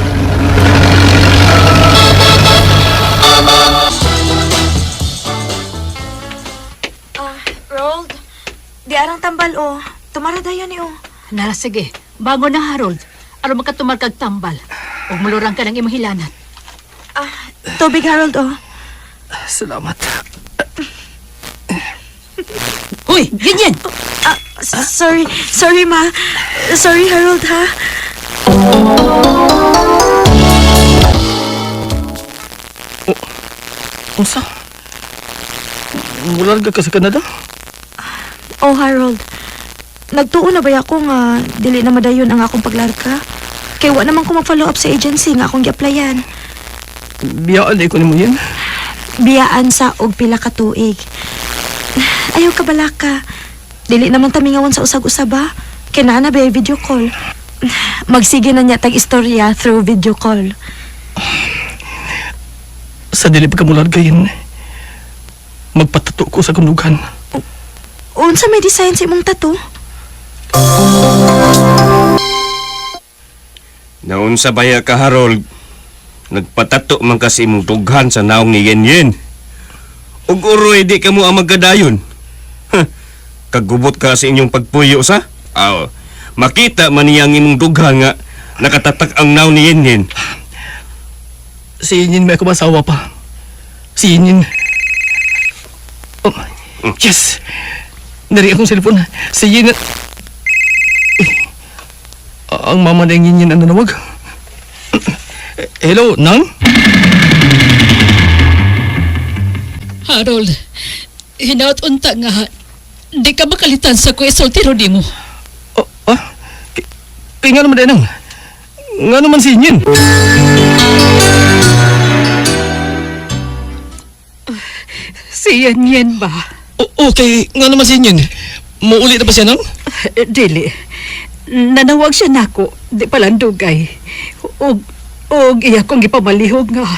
Rold, di arang tambal o. Tumara dayon ni o. Nala, sige. Bago na, Harold. Aron makatumar kag tambal. Huwag mulurang ka ng imong hilanat. Tubig, Harold o. Salamat. Hoy, ganyan! Sorry ma. Sorry, Harold ha. Unsa? Mularga ka sa Canada? Oh, Harold. Nagtuon na ba ako nga dili na madayon ang akong paglarka? Kay wa naman ko mag-follow up sa agency nga akong gi-applyan. Biyaan ko ni mo yan. Biyaan sa og pila ka tuig. Ayaw ka balaka. Dili naman tamingawan sa usag-usaba. Kinana ba video call? Magsige na niya tag istorya through video call. Sa dili pa ka mularga yan. Magpatato ko sa kundugan. Unsa may design sa imong tattoo? Naunsa baya ka, Harold? Nagpatato man kasi imong dughan sa naong ni Yen. Ug uroy di ka mo ang magkadayon. Kagubot ka sa inyong pagpuyo sa? Makita man niya ang imong dughan nga nakatatak ang naong ni Yen. Si Yin may kumasawa pa. Si Yin. Oh, yes! Dari akong cellphone. Si Yin. Ang mama na yung Yin ang nanawag. Hello, Nang? Harold, hinaot unta nga. Di ka makalitan sa kuya soltero di mo. Kaya nga naman, Nang. Nga naman si Yin. Si Yan ba? Okay, nga naman si Yin. Mauli na ba siya, Nang? Dili. Nanawag siya nako, di palang dugay. Og iya kong ipamalihog nga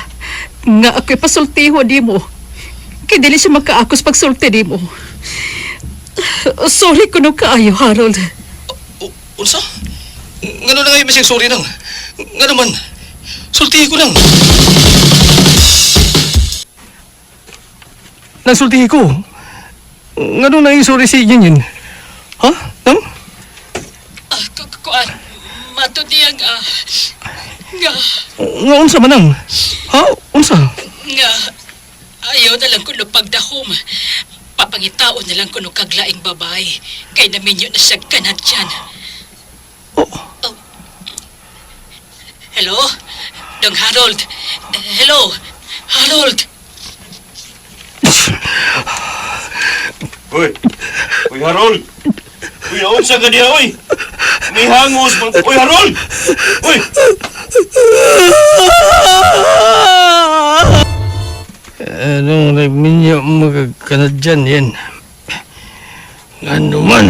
ako'y pasultiho di mo. Kaya dili siya makaakos pagsulti di mo. Sorry kuno kaayo, Harold. Unsa? Nga na nga yung masing sorry, Nang. Nga naman, sultihi ko, Nang. Nagsultihi ko. Nga na yung sorry si Yin. Ha? Nang? Kuan, matutiyang nga Nga unsa man, Nang? Ha? Unsa? nga ayaw na lang kuno pagdahom. Papangitao na lang kuno kaglaing babae. Kay naminyo na siya kanad dyan. Oh. Hello? Dong Harold? Hello? Harold? Uy, Harold! Uy, naunsa ka diya, uy! May hangos man. Uy, Harold! Uy! Anong nagminyo magkakanad dyan yan? Ano man?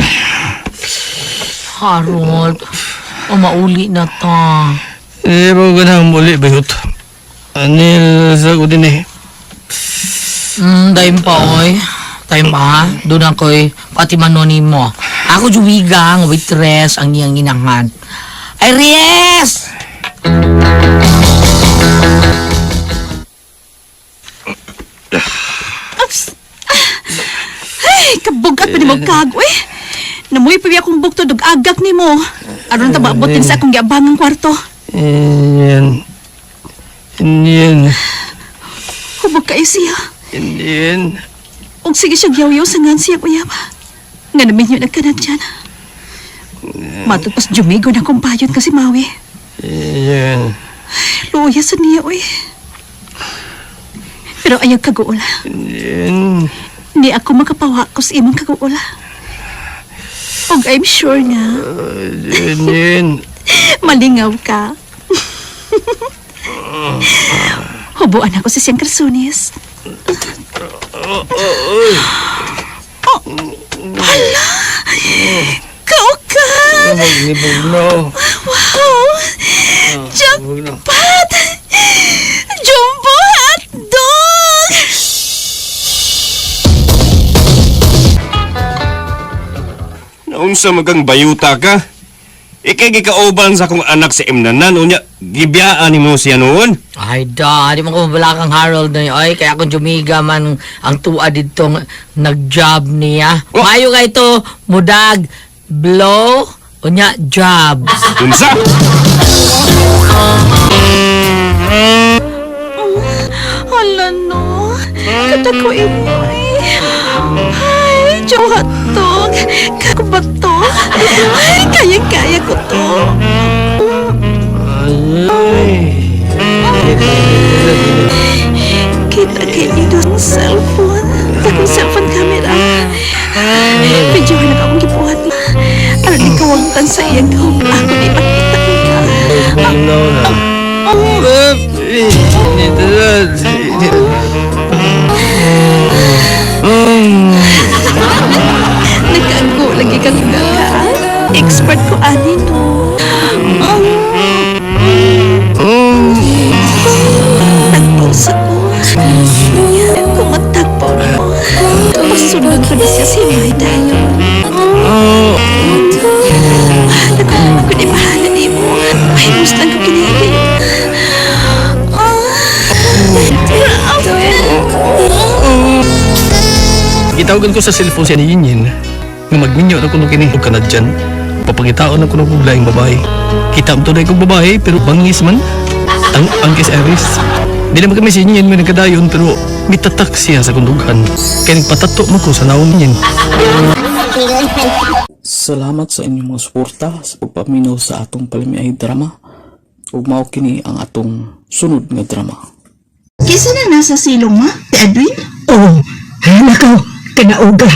Harold, mauli na ta. Hindi ba ganang muli, Bayot? Anil sa ko din eh. Dahil pa, oy. Tayo pa, doon ako'y pati manoni mo. Ako juwigang, waitress, ang niyang inangan. Ay, Ries! Ay, kabugat pa ni mo kago eh. Namuhi pa akong bukto dog agak ni mo. Aron ta maabutin sa akong giabangang kwarto. Yan. Hubog kayo siya. Yan. Og sige siya gyaw-yaw sa ngan siya kuya ba. Nga namin yun nagkanad dyan. Matagpas jumigo na kong payot kasi Maui. Yan. Luya sa niya uy. Pero ayaw kaguula. Yan. Di ako makapawa ko sa imong kaguula. Og I'm sure nga. Yan. Malingaw ka. Hubuan ako sa siyang Krasunis. Hala! Kao ka! Maglibog na. Wow! Jackpot! Jumbo hotdog! Naunsa magang bayuta ka? Ikay gikauban sa kong anak si Imnanan, unya, gibiyaan ni mo siya noon. Ay da, di mo ko mabala kang Harold na yun. Ay, kaya kung jumiga man ang tuwa dito nag-job niya. Oh. Mayo ka ito, mudag, blow, unya, job. Unsa? Hala no, katako imoy. Ay, Johatog, kakubato. Ay, kaya-kaya ko to. Kita kayo dito sa cellphone. Takong cellphone camera. Medyo hanap akong gibuhat na. Aron di kawagtan sa iyang gawang ako di makita ka. Nagkago lagi kang gagaan. Expert ko ani no. Nagpausa ko. Kung matagpaw mo, pasunod ko na siya si May dayon. Ako di bahala ni mo. Ay, gusto lang ko kinigay. Gitawagan ko sa cellphone siya ni Yinyin nga magminyo na kuno kini og kanadyan. Papangitaon na kuno kog laing babae. Kita mo tunay kog babae pero bangis man. Ang Kiss Iris. Di naman kami si Yinyin may nagkadayon pero mitatak siya sa kundugan. Kaya nagpatato mo ko sa naong Yinyin. Salamat sa inyong mga suporta sa pagpaminaw sa atong palimiay drama. Ug mao kini ang atong sunod nga drama. Kisa na nasa silong ma, ti Edwin? Oo, nakaw, kanauga.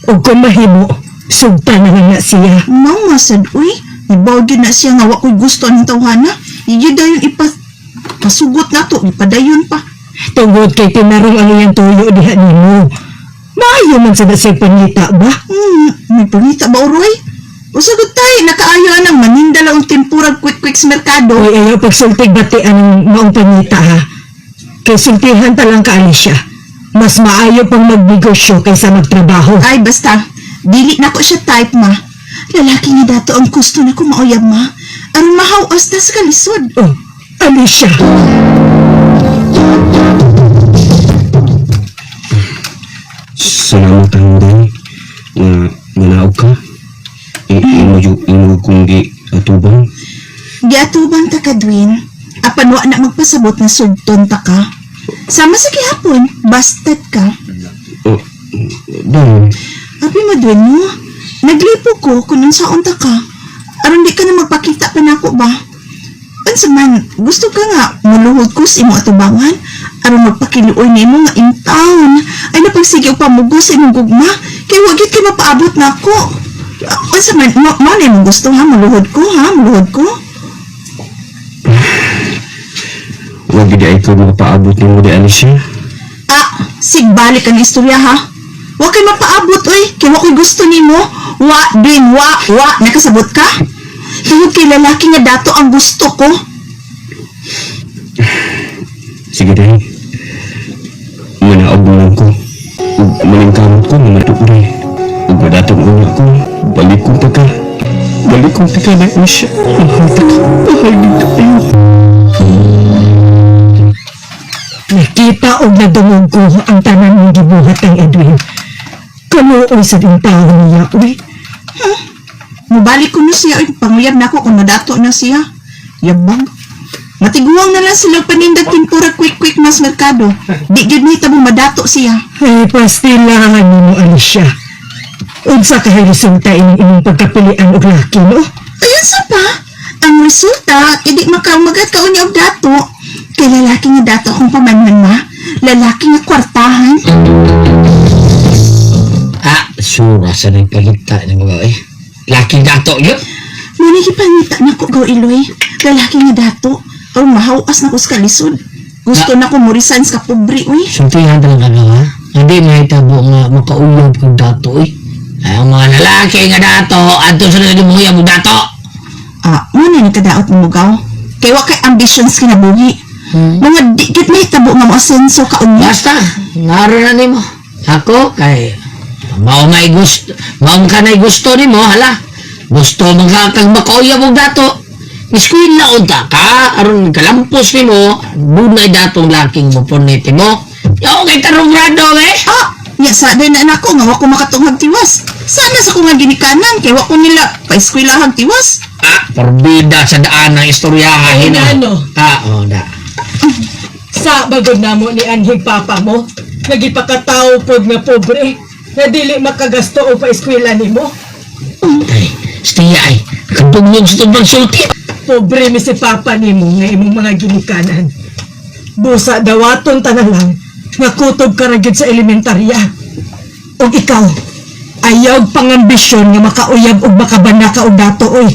O kung mahimo, sugta na nga siya. Mao masad, uy. Ibaw yun na siya nga wako'y gusto ng tawhana. Iyo dayon pasugot na to, ipadayon pa. Tungod kay tinarong ang iyang tuyo diha nimo. Maayo man sa dasay panita ba? May pangita ba, Uroy? O sagot tayo, nakaayo ng maninda lang ang tempurag quick-quick sa merkado. Uy, ayaw pagsultig batian ng maong panita ha. Kay sultihan talang ka siya. Mas maayo pang magnegosyo kaysa magtrabaho. Ay, basta. Dili na ko siya type, ma. Lalaki nga dato ang gusto na ko mauyab, ma. Aron mahawas na sa kalisod. Oh, Alicia. Salamat ang day na manaog ka. Imo kong di atubang. Giatuban ta ka, Dwayne. Apan wa na magpasabot na sugton ta ka. Sama sa gihapon, bastard ka. Oh, dahil. Abi mo, Dwayne mo. Naglipo ko kung nung saon ta ka. Aron di ka na magpakita pa nako ba? Pansa man, gusto ka nga muluhod ko sa imo atubangan. Aron magpakiluoy na imo nga in town. Ay napagsigaw pa mo sa imong gugma. Kaya wagit ka mapaabot na ako. Pansa man, mo na imong gusto ha, muluhod ko ha, muluhod ko. Wag di ay ko mapaabot ni mo di Alicia. Sigbalik ang istorya ha. Wa kay mapaabot oy, kay wa ko'y gusto nimo. Wa din, wa, nakasabot ka? Tungod kay lalaki nga dato ang gusto ko. Sige dahil. Manaog mo lang ko. Ug maningkamot ko na matuloy. Ug madatong una ko, balik kong taka. Balik kong taka na Alicia. Mahal taka. Mahal dito kayo. Nakita og nadungog ko ang tanan ng gibuhat ng Edwin. Kaluoy sa tao niya, uy. Mubalik ko na siya, oy, panguyab na ako kung madato na siya. Yabang. Matiguang na lang sila panindag tempura quick-quick mas merkado. Di gyud ni tabong madato siya. Ay, pastilangan mo, Alicia. Unsa ka resulta ining pagkapilian og laki, no? Ayun sa pa. Ang resulta, hindi makamagat ka unya og dato. Kay lalaki nga dato akong pamanman, ma. Lalaki nga kwartahan. Sura sa nagpalita ng mga laki dato yun. Muna ipangita na ko gaw Iloy. Lalaki nga dato. O mahawas na ko sa kalisod. Gusto na ko murisan sa pobre, uy. Sultihan talaga ka ha. Hindi mahitabo nga makaulob kong dato Ay, ang mga lalaki nga dato ato sa nalimuya mo dato. Muna ni kadaot mo gaw. Kaya wa kay ambitions kinabuhi. Mga dikit na itabo nga mo asenso ka unya. Basta, naroon na nimo. Ako, kay mao ka na gusto nimo, hala. Gusto magkakag makauya mo dato. Iskwila unta ka, aron kalampos ni mo, dunay datong laking mo puniti mo. Yo, kay tarong grado eh. Nya sa din na nako nga wa ko makatungag tiwas. Sana sa ko nga ginikanan kay wa ko nila pa-eskwelahan tiwas. Porbida sa daan ng istoryahin. Ano? Da. Sa bagod na mo ni anhig papa mo, nagipakatao pod nga pobre, na dili makagasto o pa-eskwela nimo. Ay, stiya ay, kadugnong sa tubang sulti. Pobre mi si papa nimo nga imong mga ginikanan. Busa dawaton ta na lang, nga kutob ka ra gyud sa elementarya. Og ikaw, ayaw pangambisyon nga makauyab og makabana ka og dato oy.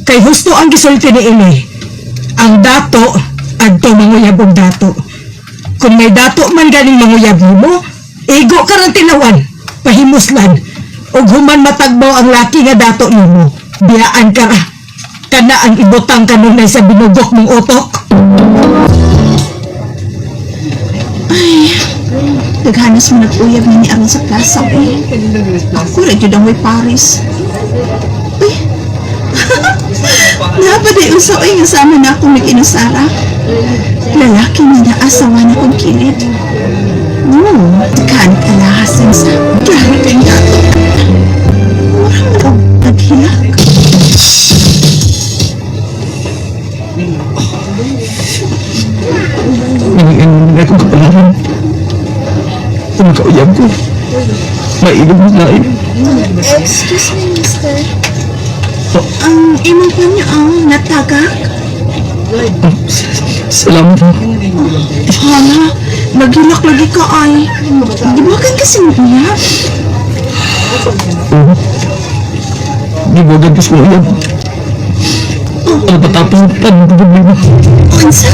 Kay husto ang gisulti ni ini. Ang dato adto manguyab og dato. Kung may dato man ganing manguyab mo, igo ka ran tilawan, pahimuslan. Og human matagbaw ang laki nga dato nimo, biyaan ka ra. Kana ang ibutang kanunay sa binugok mong utok. Daghanas mo nag-uyab ni aron sa plaza eh. Ako ra gyud ang way Paris. Uy. Napaday usaw ay nga sama na akong nag-inusara. Lalaki ni naasawa na kong kilid. Kanit alahasan sa klaro kanya. Murang mo naghilak. Nangyayang akong kapalaran. Kung makauyab ko, mailog mo lain. Excuse me, mister. Ang imong pa niyo ang natagak? Salamat mo. Hala, naghilak lagi ka ay. Di ba kan kasi niya? Gibugan ko sa uyab. Ano patapos ang problema? Unsa?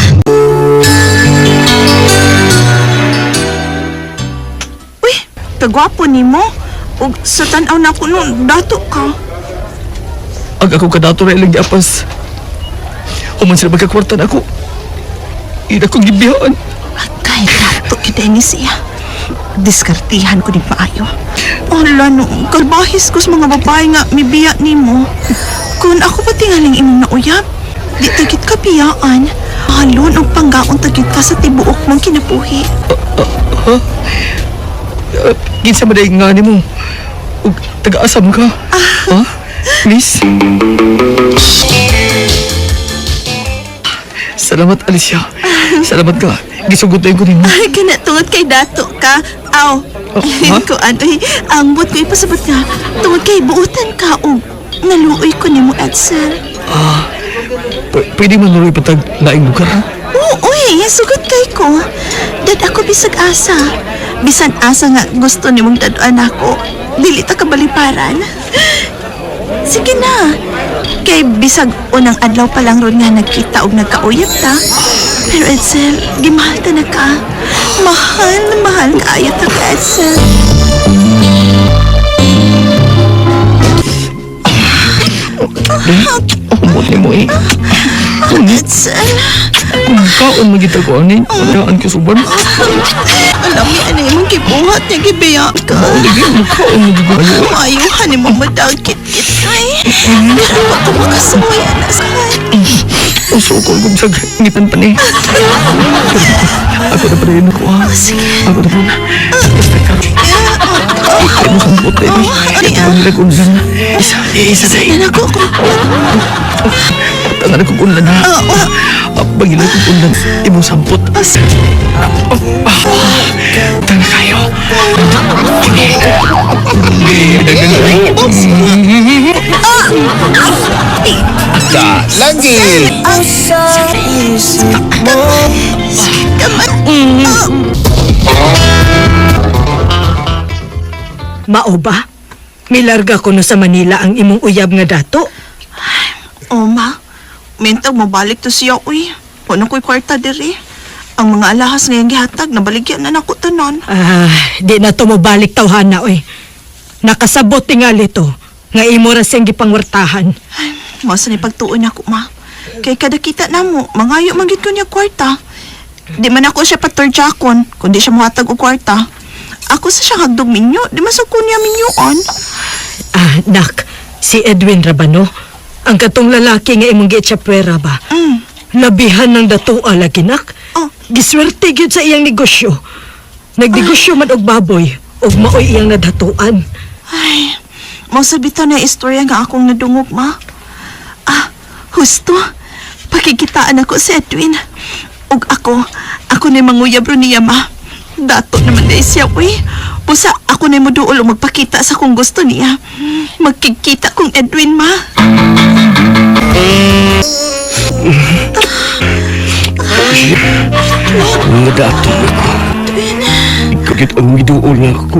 Uy, kagwapo ni mo. Ug sa tanaw na ko nung dato ka. Ag ako kadato rin lang giapas. Human sila magkakwarta na ako. Ina kong gibihaan. Kay dato kita ni siya. Diskartihan ko din paayo. Ala no, kalbahis ko sa mga babae nga mibiya ni mo. Kung ako pa tingaling imong nauyab, di tagit ka biyaan. Halon og panggaon tagit ka sa tibuok mong kinabuhi. Ginsa maday nga ni mo. Ug taga-asam ka. Ha? Please? Salamat, Alicia. Salamat ka. Gisugot na ko nimo. Ay, tungod kay dato ka. Aw. Ko anoy, ang buot ko ipasabot nga. Tungod kay buutan ka og naluoy ko nimo, Edsel. Pwede man naroy patag laing lugar, ha? Uy, sugot kay ko. Dad ako bisag asa. Bisan asa nga gusto nimong daduan ako. Dili ta kabaliparan. Sige na. Kay bisag unang adlaw pa lang ron nga nagkita og nagkauyab ta. Pero Edsel, gimahal ta na ka. Mahal ka ayat ta ka, Edsel. Amot ni mo eh. Edsel. Kung kaon magita ko anin, pagkaan ko suban. Alam niya na imong kibuhat niya gibiya ka. Lagi mo kaon magiging ayo. Ayuhan ni mo madagkit ay. Pero ako makasaway na sa Usukol kong sa ngitan pa ni. Ako na pa rin ako, ha? Ako na pa na. Basta ka. Ikaw mo sa buot na ito. Ito ang nilag-unlan na. Isa sa ina ko. Tangan ako unlan, ha? Pag-ilag kong unlan, imo sampot. Tanga kayo. Lagi! Mao ba? Milarga ko na sa Manila ang imong uyab nga dato. Ma, mentag mabalik to siya, uy. Wala ko'y kwarta diri. Ang mga alahas ngayong gihatag, nabaligyan na nako tanon. Di na to mo balik tawhana, oy. Nakasabot tingali to, nga imo ra siyang gipangwartahan. Masa ni pagtuon ako, ma. Kay kada kita na mo, mangayo manggit ko niya kwarta. Di man ako siya patorjakon, kundi siya muhatag o kwarta. Ako sa siya hagdog minyo, di masag ko niya minyoon. Nak, Si Edwin Rabano, ang katong lalaki nga imong gietsapwera ba? Labihan ng datua lagi nak. Giswerte gyud sa iyang negosyo. Nagdegosyo man og baboy, og maoy iyang nadatuan. Ay, mau sabitan na istorya nga akong nadungog, ma. Husto. Pakikitaan ako si Edwin. Ug ako na manguyab ro niya, ma. Dato naman na siya, uy. Busa, ako na mo duol o magpakita sa kung gusto niya. Magkikita kong Edwin, ma. Ang nadato ako. Ikagit ang miduol nga ako.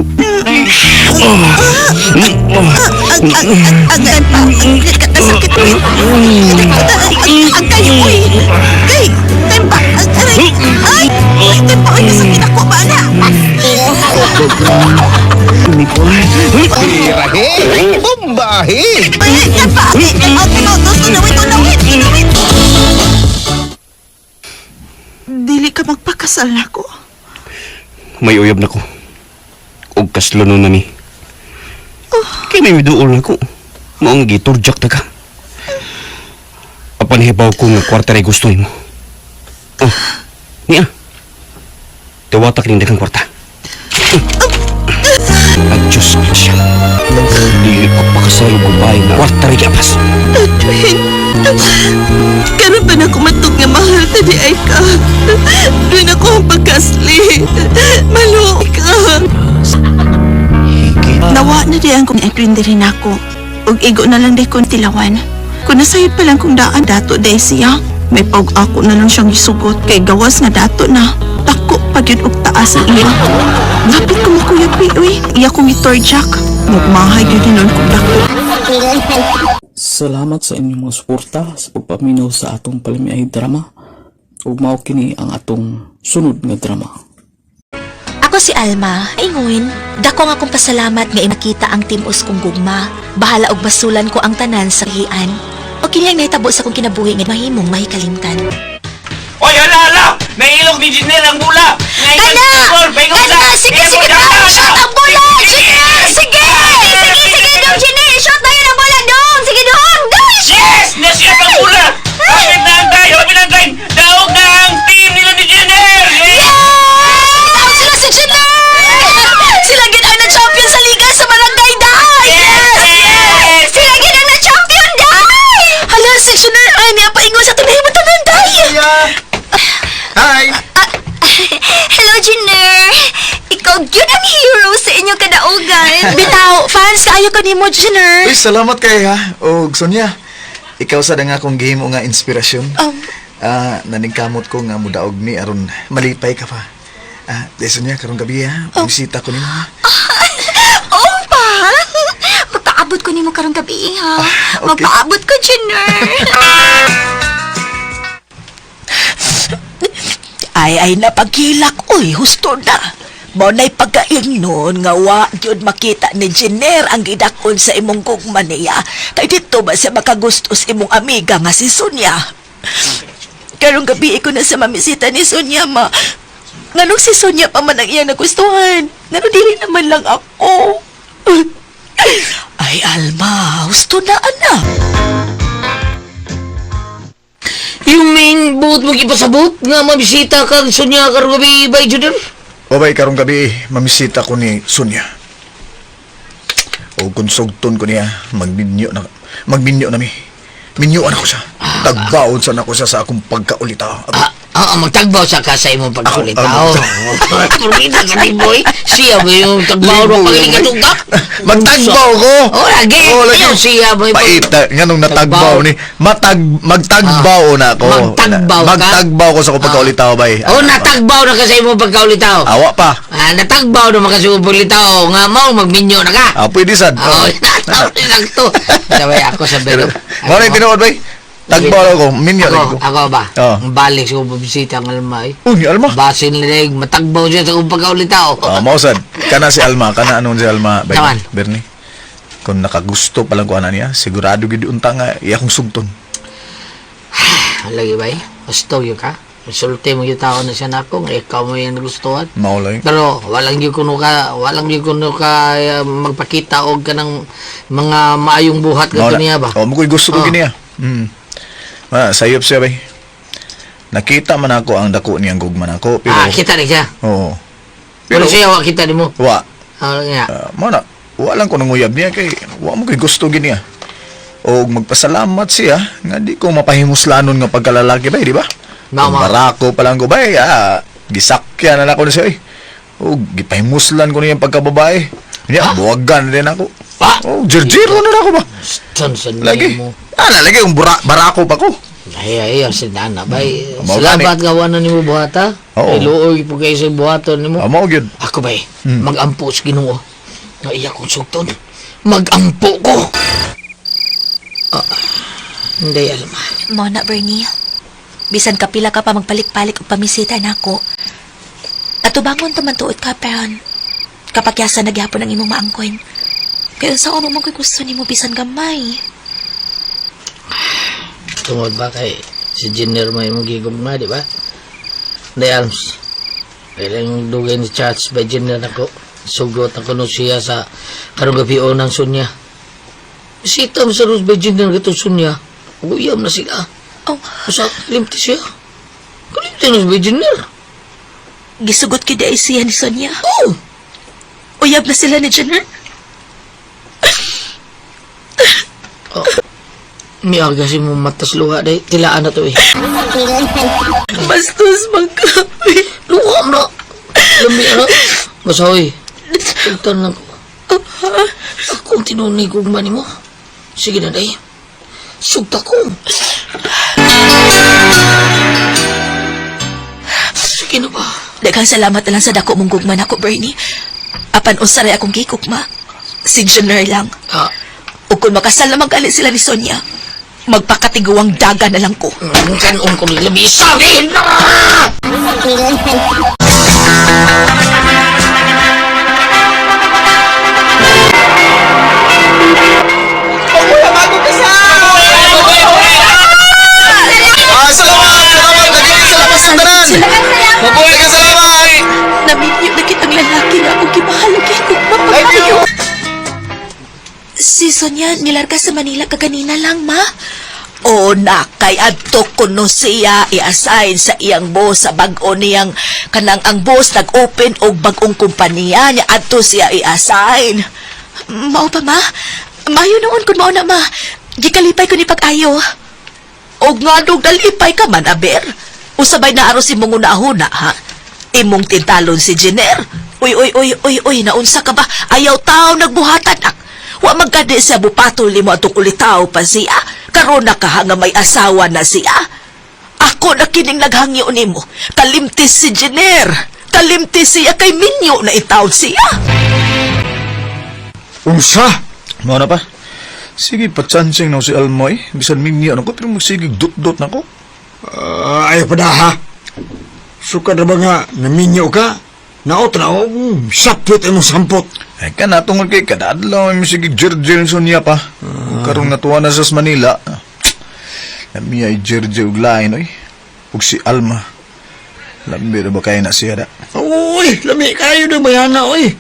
Sakit, uy. Ang kayo, uy. Kay, tempa. Ay, tempa, uy. Nasakit ako ba na? Bombahe! Ay, tempa. Tunawin. Dili ka magpakasal na ko. May uyab na ko. Og kaslo nun nami. Kaya may miduol na ko. Maong giturjak na ka. Apanihibaw ko nga kwarta rin gusto mo. Niya. Tawatak rin kang kwarta. Adjust ka siya. Dili ko pakasalo ko ba nga kwarta rin apas. Edwin, karon pa na ako matug nga mahal tadi ay ka. Doon ako ang pagkasli. Malo ka. Nawa na di ang kong Edwin di rin ako. Ug igo na lang di kong tilawan. Kung nasayod pa lang kong daan dato day siya, may pag ako na lang siyang isugot kay gawas nga dato na. Tako pag yun og taas ang iya. Lapit ko makuyag uy. Iya kong itorjak. Magmahay yun nun kong dako. Salamat sa inyong mga suporta sa pagpaminaw sa atong palamiay drama. Ug mao kini ang atong sunod nga drama. Ako si Alma. Ingon, dako nga akong pasalamat nga inakita ang timos kong gugma. Bahala og basulan ko ang tanan sa hian. O kinyang nahitabo sa kong kinabuhi nga mahimong mahikalimtan. Oy, hala! Nailog ni Jinel ang bula! Sige, shot ang bola! Sige, dong, Jinel! Shot na yun ang bola, dong! Sige, dong! Yes! Nasiyap ang bula! Bakit na ang tayo? Daog na ang team nila ni Jinel! Tawag sila si Jinel! Sila gid ang na-champion sa liga sa barangay, Day! Yes! Sila gid ang na-champion, Day! Hala, si Jinel! Ay, niya paingon sa tunay-matanan, Day! Hi! Hello, Jenner! Ikaw yun ang hero sa inyong kadaugan. Bitaw, fans kaayo ka ni mo, Jenner. Uy, salamat kay ha. O, Sonia, ikaw sa nga akong game o nga inspirasyon. Naningkamot ko nga mudaog ni aron malipay ka pa. Sonia, karong gabi ha. Bisita ko nimo ha. Oh, pa! Magpaabot ko ni mo karong gabi, ha? Okay. Magpaabot ko, Jenner. Ay napagilak, uy, husto na. Maunay pagkaingnon nga wa gyud makita ni Jenner ang gidakon sa imong gugma niya. Kay dito ba siya makagusto sa imong amiga nga si Sonia? Karong gabi ko na sa mamisita ni Sonia, ma. Nganong si Sonia pa man ang iyang nagustuhan. Ngano dili naman lang ako. Ay, Alma, husto na, anak. Yung main buot mo ipasabot nga mabisita ka Sonia karong gabi by Junior? O bay, karong gabi, mamisita ko ni Sonia. O kung sugton ko niya, magminyo na mi. Minyoan ako siya. Tagbaon sa ako siya sa akong pagkaulita. Magtagbaw sa ka sa imong pagkaulitaw. Pagkita ka ni boy. Siya ba yung tagbaw mo pagkikatugap? Magtagbaw ko! Lagi! Ayun siya ba yung paita, nga nung natagbaw ni. Magtagbaw na ako. Magtagbaw ko sa akong pagkaulitaw, bay. Natagbaw na ka sa imong pagkaulitaw. Awa pa. Natagbaw na ka sa imong pagkaulitaw. Nga mo, magminyo na ka. Pwede sad. Sakto. Sabay ako sa bero. Ano yung tinuod, bay? Tagbaw ako, minyo ako. Ako ba? Oo. Balik sa kong bisita ang Alma eh. Uy, Alma? Basin linig, matagbaw siya sa kong pagkaulitaw. Mausad. Kana si Alma, kana anong si Alma, bay? Naman. Bernie. Kung nakagusto palang ko niya, sigurado gid unta nga iya kong sugton. Lagi ba eh? Gusto yun ka? Sulti mo kita ako na siya nako, nga ikaw mo yung nagustuhan. Maulay. Pero walang gyud kuno ka magpakita og kanang mga maayong buhat kadto niya ba? Mo ko'y gusto ko giniya. Sayop siya bay. Nakita man ako ang dako niyang gugman ako, pero kita ni siya. Oo. Pero siya wa kita nimo. Wa. Nga. Mana, walang ko nang uyab niya kay wa mo ko'y gusto giniya. O magpasalamat siya nga di ko mapahimuslanon nga pagkalalaki bay, di ba? Mama. Barako pa lang ko bay, gisakyan na ako na siya eh. O gipahimuslan ko niya pagkababae. Niya, buwagan din ako. Jirjiro na ako ba? Sansan Lagi. mo. Lagi yung barako pa ko. Ay, sinana bay. Mao gani. Salamat gawa na nimo buhata. Oo. Ay luoy po kayo sa buhaton nimo. Mao gyud. Ako bay, magampo sa Ginoo. Nga iya kong sugton. Magampo ko. Hindi alam. Mo na, Bernie. Bisan kapila ka pa magpalik-palik o pamisita na ako. Atubangon taman tuot ka, peron. Kapakyasan na gyapon ang imong maangkoin. Pero sa mo ko'y gusto ni mo bisan gamay. Tungod ba kay si Jenner may magigugma, di ba? Hindi alam. Kailang dugay ni chats by Jenner ako. Sugot ako no siya sa karong gabi o ng sunya. Bisita mo sa Rose by Jenner gatong sunya. Uyam na sila. Masa kalimti siya. Kalimti na si by Jenner. Gisugot ki di siya ni Sonia. Uyab na sila ni Jenner. Miyaga si mo matas luha day. Tilaan na to eh. Bastos magkapi. Luha na. Lambi na. Masahoy. Sultan lang ko. Akong tinunay gugma ni mo. Sige na day. Sugta ko. Sige na ba? Daghang salamat na lang sa dako mong gugman ako, Bernie. Apan usaray akong gikugma. Si Jenner lang. O kung makasal na mag-ali sila ni Sonia, magpakatiguang daga na lang ko. Kanon ko nila bisagin na! Mabuhay ka sa lamay! Namimyo na kitang lalaki na akong kimahalagi ko. Mapapayo. Si Sonia nilarga sa Manila kaganina lang, ma. O na, kay adto kuno siya i-assign sa iyang boss sa bag-o niyang kanang ang boss nag-open og bag-ong kumpanya niya adto siya i-assign. Mao pa, ma? Mayo noon kun mao na, ma. Gikalipay ko ni pag-ayo. Og nga dog dalipay ka man, aber. Usabay na aros imong una-huna, ha? Imong tintalon si Jenner. Uy, naunsa ka ba? Ayaw tao nagbuhatan, ak. Wa magkadi siya bupatol ni mo atong ulitaw pa siya. Karon na ka nga may asawa na siya. Ako na kining naghangyo ni mo. Kalimtis si Jenner. Kalimtis siya kay Minyo na itaw siya. Unsa? Mao na pa. Sige, patsansing na si Almoy. Bisan Minyo na ko, pero magsigig dot-dot na ko. Ayaw pa na, ha? Suka na ba nga, naminyo ka? Naot na, sapit imong sampot. Ay ka na, tungkol kay kadadlaw, may sige Jerjel Sonia pa. Karong natuwa na sa Manila. Nami ay Jerjel ug lain, oy. Ug si Alma. Lambi na ba kayo na siya da? Uy, lami kayo na bayana, oy.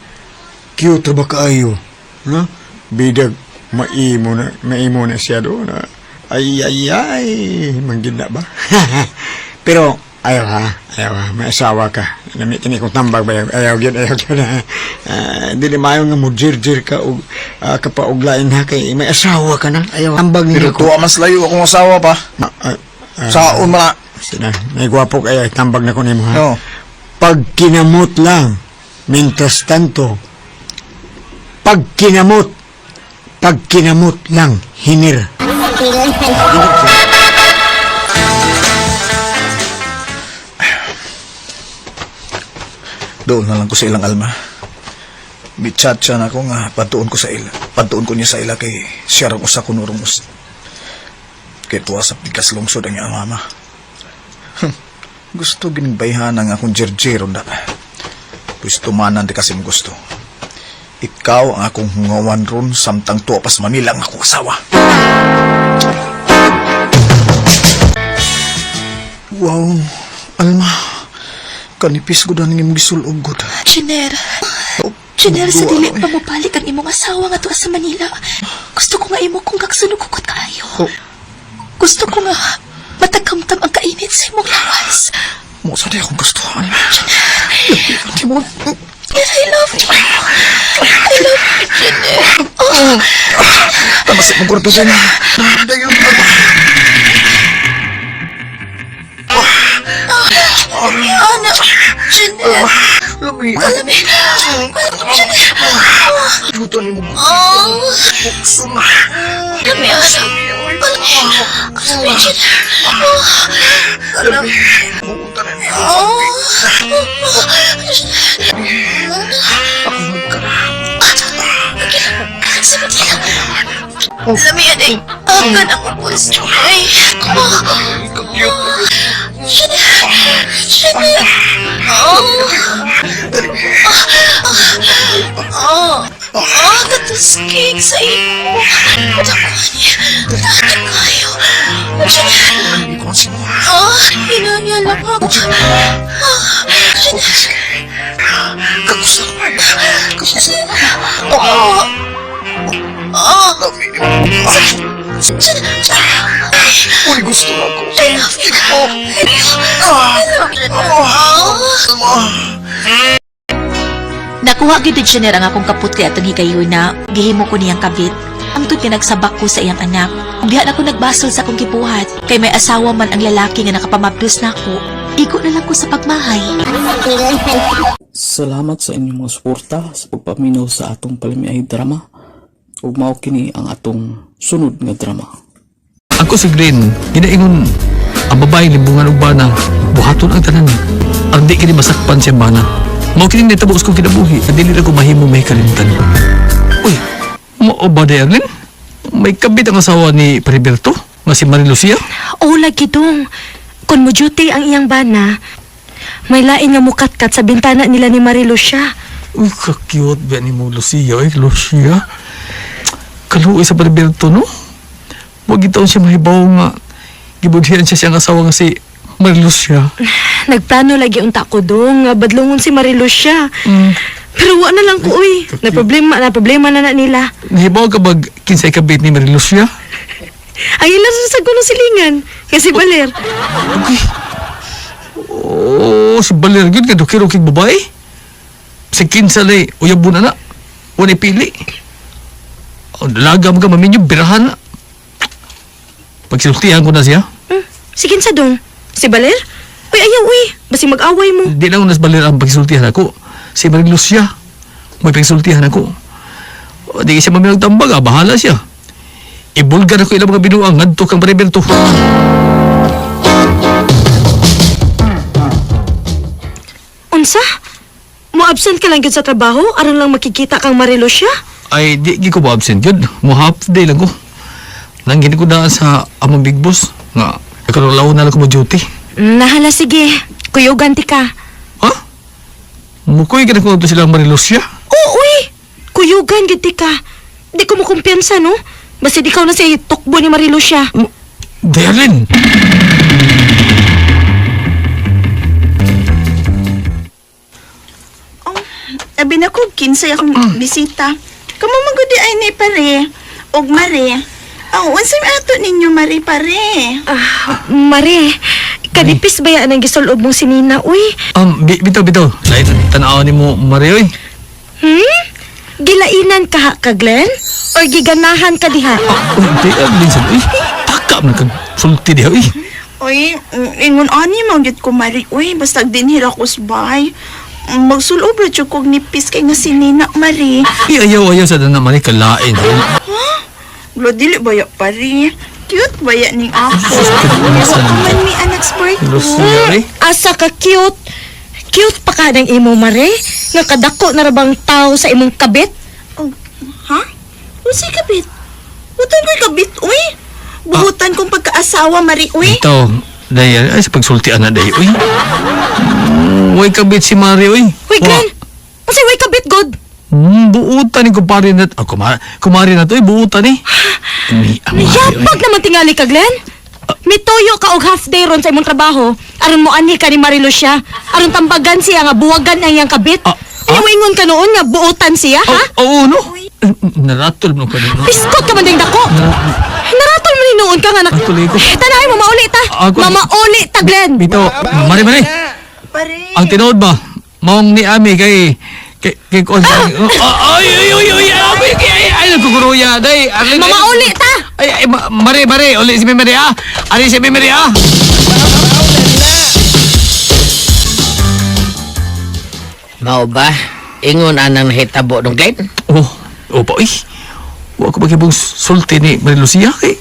Cute ba kayo? No? Bidag, maimo na siya doon, ha? Ay, manggid na ba? Pero, ayaw ha, may asawa ka. Namitin kong tambag ba? Ayaw yun. Hindi mayo nga mo jirjir ka o kapauglain ha kay may asawa ka na. Ayaw, tambag niya ko. Pero tuwa mas layo akong asawa pa. Saon man na. Sina, may gwapo kaya tambag na ko nimo ha. No. Pag kinamot lang, mintas tanto, pag kinamot lang, hinir. Doon na lang ko sa ilang Alma. Bichat siya na ako nga patuon ko niya sa ila kay siya rin usa ko nurumos. Kaya tuwa sa pikas lungsod ang iyang mama. Gusto ginigbayhan ang akong jerjero na. Gusto manan di kasi mo gusto. Ikaw ang akong hungawan ron samtang tuwa pas Manila ang akong asawa. Wow, Alma, kanipis ko na nang gisulog ko. Jenner. Jenner, sa dili pa mo balik ang imong asawa nga tuwa sa Manila. Gusto ko nga imo kung kaksunugukot kaayo. Gusto ko nga matakamtam ang kainit sa imong lawas. Mo sa di akong gustuhan. Jenner, I love you. I love you, Jenner. Oh. Tamasik mong kwarto sa niya. Ana, Jenner. Lami. Lami. Lutan mo. Bukso na. Lami, Ana. Lami, Jenner. Lami. Bukutan na niya. Ako magkarap. Lami, Ana. Akan ako gusto. Ay. Jenner. Jenner. Katuskig sa imo. Dako kayo. Hinanya lang ako. Uy, gusto na ako. I love you. Nakuha gyud siya nira nga akong kaput kay atong higayon na gihimo ko niyang kabit. Ang tut nagsabak ko sa iyang anak. Diha na ko nagbasol sa akong gibuhat kay may asawa man ang lalaki nga nakapamabdos na ako. Igo na lang ko sa pagmahay. Salamat sa inyong mga suporta sa pagpaminaw sa atong palamiay drama. Ug mao kini ang atong sunod nga drama. Ako si Green, ginaingon ang babae libungan og bana, buhaton ang tanan. Ang di kini masakpan siya bana. Mao kini natabos ko kinabuhi, at dili na ko mahimo may kalimtan. Uy, mao ba day Arlen? May kabit ang asawa ni Periberto, nga si Marie Lucia? Oo, lagi dong. Kung mo duty ang iyang bana, may lain nga mukatkat sa bintana nila ni Marie Lucia. Uy, ka-cute ba ni mo Lucia, Lucia? Kaluoy sa Periberto, no? Wag itaon siya mahibaw nga. Gibudhian siya siyang asawa nga si Marie Lucia. Nagplano lagi unta ko dong nga badlongon si Marie Lucia. Pero wa na lang ko, uy. Na problema na nila. Nahibaw ka ba kinsay kabit ni Marie Lucia? Ang ilan sa gulong silingan. Kasi Baler. Okay. Oh, si Baler yun nga dukirokig babae. Si kinsalay, uyabon na na. Wala pili. Lagam ka maminyo, birahan na. Pagsiltihan ko na siya. Sige sa dong. Si Baler? Uy, ayaw, uy. Basi mag-away mo. Di lang unas Baler ang pagsultihan ako. Si Marie Lucia. May pagsultihan ako. O, di siya maminag tambag, bahala siya. Ibulgar ako ilang mga binuang ngadto kang Periberto. Unsa? Mo absent ka lang yun sa trabaho? Aron lang makikita kang Marie Lucia? Ay, di ko ba absent yun. Mo half day lang ko. Nanggini ko na sa among big boss. Nga, nakarulaw na lang ko mo duty. Nahala, sige. Kuyugan ti ka. Ha? Mukoy ka na kung ito silang Marie Lucia? Oo, uy. Kuyugan gid ti ka. Di ko mo kumpiyansa, no? Basta di ka na siya tukbo ni Marie Lucia. Darlene! Abi na ko, kinsay akong bisita. Kamu magudi ay ni pare. Og Mare. Ang unsay ato ninyo, Mare, pare. Mare, kanipis ba yan ang gisulob mong si Nina, uy? Bitaw. Lain, tanaw ni mo, Marie, oy. Gilainan ka ka, Glenn? Or giganahan ka diha? Di, minsan, uy. Takap na kang sulti diha, uy. Uy, ingon ani magyud ko, Mare. Uy, basta din hira ko sabay. Magsulob ra jud kog nipis kay nga si Nina, Mare. Ayaw sa dana, Marie, kalain. Lo dili baya pare. Cute baya ning ako. Man mi anak sport. Asa ka cute? Cute pa ka ng imo, Mare? Nga kadako na rabang tao sa imong kabit? Ha? Unsay kabit? Butan ko'y kabit, uy. Buhutan kong pagkaasawa, Mare, uy. Ito, dahil, ay sa pagsultian na dahil, uy. Way kabit si Marie, uy. Uy, Glenn! Unsay way kabit, God? Buutan ni kumpare na, kumari na to, buutan eh. Yapag naman tingali ka, Glenn. Mituyo ka og half day ron sa imong trabaho. Aron mo ani ka ni Marilucia. Aron tambagan siya nga buwagan ang iyang kabit. Ingon ka noon nga buutan siya, ha? Oo, no? Naratol mo ka din. Piskot ka man ding dako. Naratol mo ni noon ka nga Tanahay mo, mauli ta. Mamauli ta, Glenn. Bito, mari. Ang tinood ba? Maong ni Ami kay Kon. Ay, nagkukuruya. Mamauli ta. Ay, mari. Uli si Mimiri, ah. Ali si Mimiri, ah. Mao ba? Ingon anang nahitabo ng Glenn? Opo, eh. Huwag ko magibong sulti ni Marilucia, kay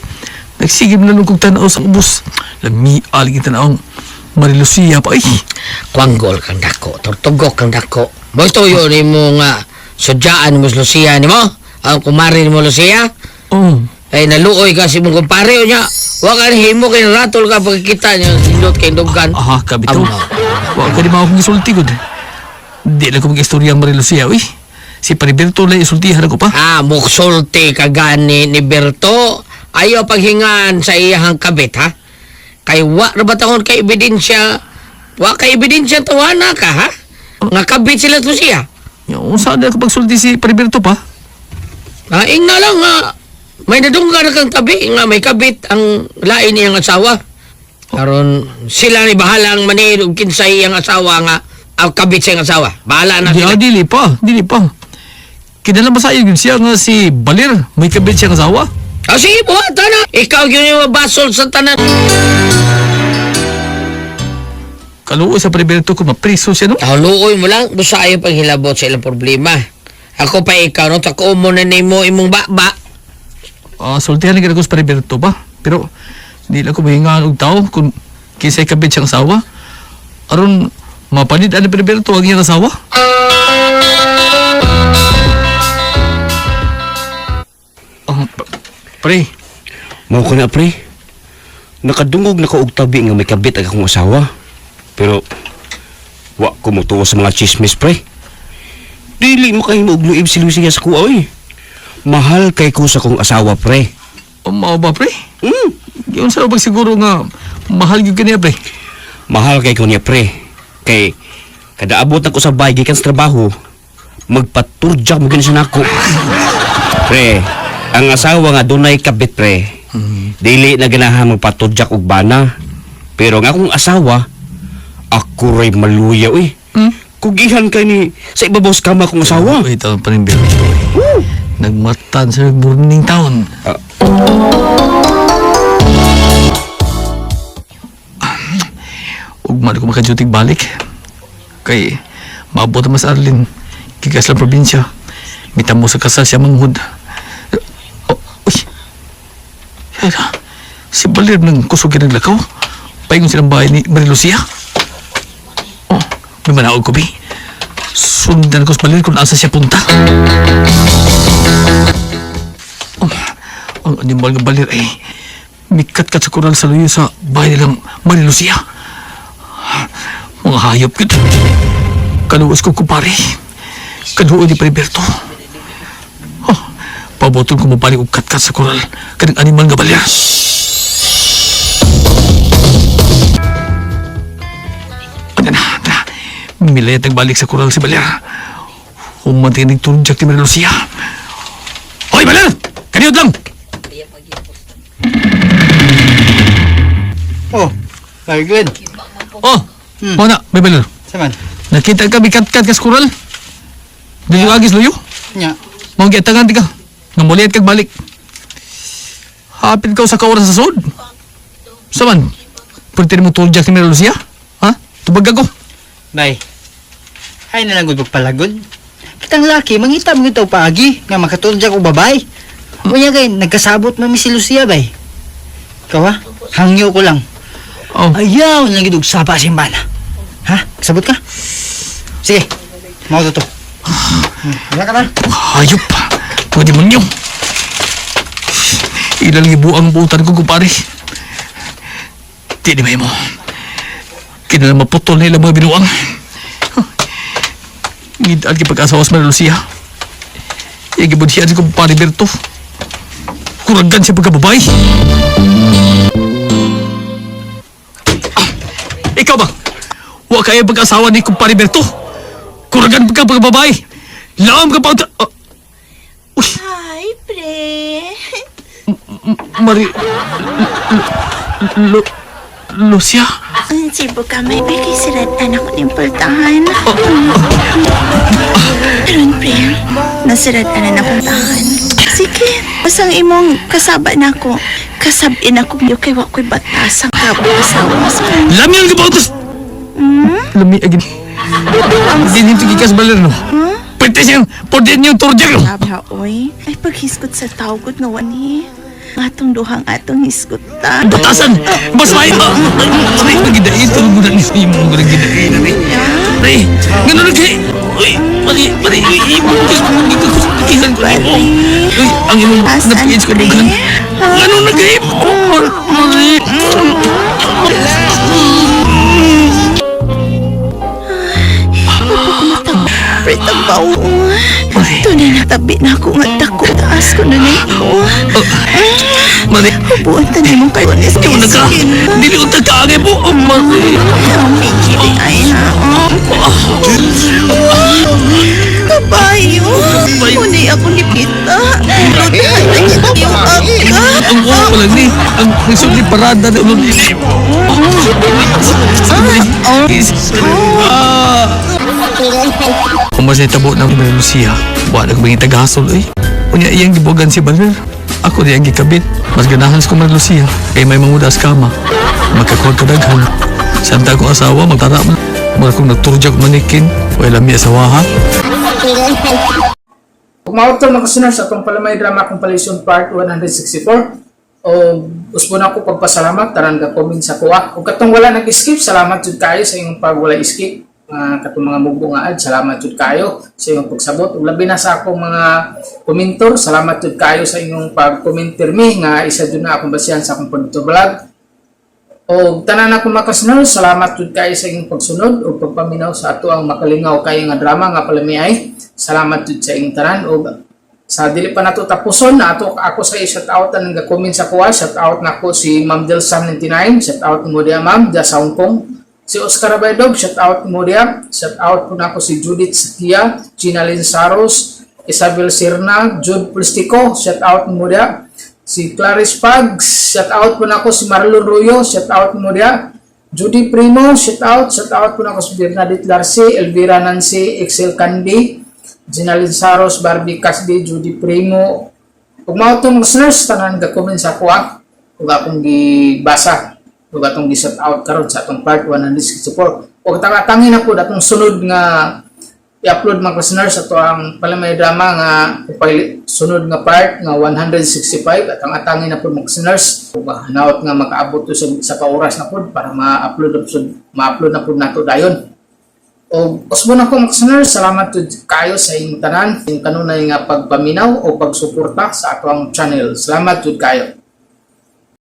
nagsigib na nung kong tanaw sa ubos. Lami, aligin tanawang Marilucia pa, eh. Kwanggol kang dako, tortugok kang dako. Mo'y tuyo ni mo nga sudyaan mo sa Lucia ni mo? Ang kumari ni mo Lucia? Ay naluoy ka si mong kumpare o niya. Huwag ka himo kay naratol ka pagkikita niya. Sindot kay Dugan. Aha, kabito. Huwag ka di mga akong isulti ko. Di na ko mag-istorya ang Marilucia, eh. Si Pariberto lang isultihan ako pa. Muksulti ka gani ni Berto. Ayaw paghingan sa iyahang kabit, ha? Kay wa na ba taon kay ebidensya? Wa kay ebidensya tawana ka, ha? Nga kabit sila to siya. Yung saan na ako pagsulti si Pariberto pa? Ing na lang nga. May nadungga na kang tabi nga may kabit ang lain niyang asawa. Karon sila ni bahala ang manid ug kinsay iyang asawa nga ang kabit sa iyang asawa. Bahala na sila. Dili pa. Kinala masayag yun siya nga si Balir. May kabit siyang asawa. Sige, buhata na. Ikaw yun yung mabasol sa tanan. Kaluoy sa Pariberto kung mapriso siya, no? Kaluoy mo lang. Busa ayaw pang hilabot sa ilang problema. Ako pa ikaw, no? Tako mo na mo imong baba. Sultihan na ko sa Pariberto ba? Pero, hindi lang ko mahingaan og tao kung kisay kabit siyang asawa. Aron, mapanid ang Pariberto ang iyang asawa. Pre. Mao ko na, pre. Nakadungog na ko og tabi nga may kabit ang akong asawa. Pero, wa ko mutuwa sa mga chismis, pre. Dili mo kayo maugluib si Lucia sa kuwa, oy. Mahal kay ko sa kong asawa, pre. Mao ba, pre? Yun sa bang siguro nga mahal yun kaniya, pre? Mahal kay ko niya, pre. Kay, kada abot na ko sa bahay, gikan sa trabaho, magpaturjak mo ganun sa nako. Pre, ang asawa nga dunay kabit, pre. Dili na ganahan magpaturjak og bana. Pero nga akong asawa, ako ray maluya, uy. Kugihan ka ni sa ibabaw sa kama kong asawa. Wait, pa rin Berto. Nagmatan sa burning town. Ugman ko makajutig balik. Kay, maabot mas Arlene. Kigas lang probinsya. Mitamo sa kasal siya manghud. Si Balir ng kusugin ng lakaw. Paingon silang bahay ni Marilucia. May manaog ko, Bi. Sundan ko sa Balir kung asa siya punta. Ang animal ng Balir ay mikat-kat sa kural sa luyo sa bahay nilang Marilucia. Mga hayop yun. Kaluwas ko kumpare. Kaduo ni Pariberto. Pabotol ko mabalik og kat-kat sa kural kanang animal nga Balir. Milayat nagbalik sa kural si Balir. Humantinig tunjak ni Marilucia. Hoy, Balir! Kaniyot lang! Ay, Glenn. Mana, may Balir. Saman? Nakita ka, bikat-kat ka sa kural. Dito agis luyo. Nya. Mga giatangan di ka. Nga muliat kag balik. Hapit ka sa kaoras sa sod. Saman? Pwede mo tunjak ni Marilucia? Ha? Tubag ako. Bay, ay nalang pagpalagod. Kitang laki, mangita mo ito paagi, nga makatulog o babay. Unya kay, nagkasabot mami si Lucia, bay. Ikaw ha? Hangyo ko lang. Ayaw, nagidog sapa simbana. Ha? Kasabot ka? Sige, mau to. Wala ka na? Hayop pa. Mga demonyo. Ilang ibu ang buutan ko, kumpare. Di mo. Kinala maputol na ilang mga binuang. Ngidaan ki pag-asawa sa Marilucia. Igibod siya si kumpare Berto. Kuragan siya pagkababay. Ikaw ba? Wa kaya pag-asawa ni Kumpare Berto. Kuragan ka pagbabae. Laam ka pa. Hi, pre. Mari... Lucia? Sibo ka, may bigay sila anak ko ng pultahan. Aron, pre, nasirad-anan akong tahan. Sige, pasang imong kasaba na ako. Kasabin ako niyo kay wako'y batasang kabang-asawa. Lami ang gabautos! Lami agin. Hindi nito gikas baler, no? Pwede siyang podin yung turjak, no? Sabha, oy. Ay, paghiskot sa tawgot nga wani. Atong duhang atong hiskot ta. Batasan! Mas may... Ay, nagidain. Tulog mo na ni mo. Nagidain na ni. Ay, gano'n na kayo. Uy, mali. Ikihan ko mo. Uy, ang imong napiins ko dugan. Gano'n na kayo. Mali. Pretang bawo. Tunay na tabi na ako nga dako. Taas ko na na ito. Mali. Hubuan tanin mong kayo ni Ikaw na ka. Dili ko tagkaagay po. Mali. Kiri ay na. Kabayo. Kunay ako ni Pita. Ludahan na kita yung aga. Ang uwa ko lang ni. Ang nagsuli parada na ulong ini. Kung mas nitabo ng Mary Lucia, wala ko bang itagahasol eh. Unya iyang gibogan si Baler. Ako di ang gikabit. Mas ganahan ko Mary Lucia. Kay may mangudas kama. Magkakuwag kadaghan. Santa ko asawa, magtara mo. Mara kong nagturjak manikin. Wala mi asawa ha. Kung mautol mga kasunod sa itong Palamay Drama Compilation Part 164, o gusto na ako pagpasalamat, taran ka comment sa kuha. Kung katong wala nag-skip, salamat jud kayo sa inyong pag wala skip. Katong mga mugo nga ad, salamat jud kayo sa inyong pagsabot. Ug labi na sa akong mga komentor, salamat jud kayo sa inyong pag-commenter mi nga isa jud na akong basihan sa akong pagto vlog. O tanan akong makasunod, salamat jud kayo sa inyong pagsunod o pagpaminaw sa ato ang makalingaw kayo nga drama nga Palamay. Salamat jud sa inyong tanan o sa dili pa nato tapuson na ato ako sa shout out ang ga-comment sa kuha. Shout out nako si Ma'am Delsan 99, shout out mo dia Ma'am sa Hong Kong. Si Oscar Baydog, shout out mo dia. Shout out po nako si Judith Satia, Gina Linsaros, Isabel Sirna, Jude Plistico, shout out mo dia. Si Clarice Pags, shout out po nako si Marlon Ruyo, shout out mo dia. Judy Primo, shout out po nako si Bernadette Larce, Elvira Nancy, Excel Candy, Gina Linsaros, Barbie Casdi, Judy Primo. Kung mautong listeners, tanan ga-comment sa kuha. Kung akong gibasa. Kung atong gi-shout out karon sa atong part 164. Kung tangatangin na po atong sunod nga i-upload mga listeners ato ang Palamay Drama nga sunod nga part nga 165 at ang atangin na po mga listeners. Kung hanaot nga makaabot to sa ka-oras na po para ma-upload na po nato dayon. O usbo na ko mga listeners, salamat kayo sa inyong tanan, yung kanunay nga pagpaminaw o pagsuporta sa ato ang channel. Salamat kayo.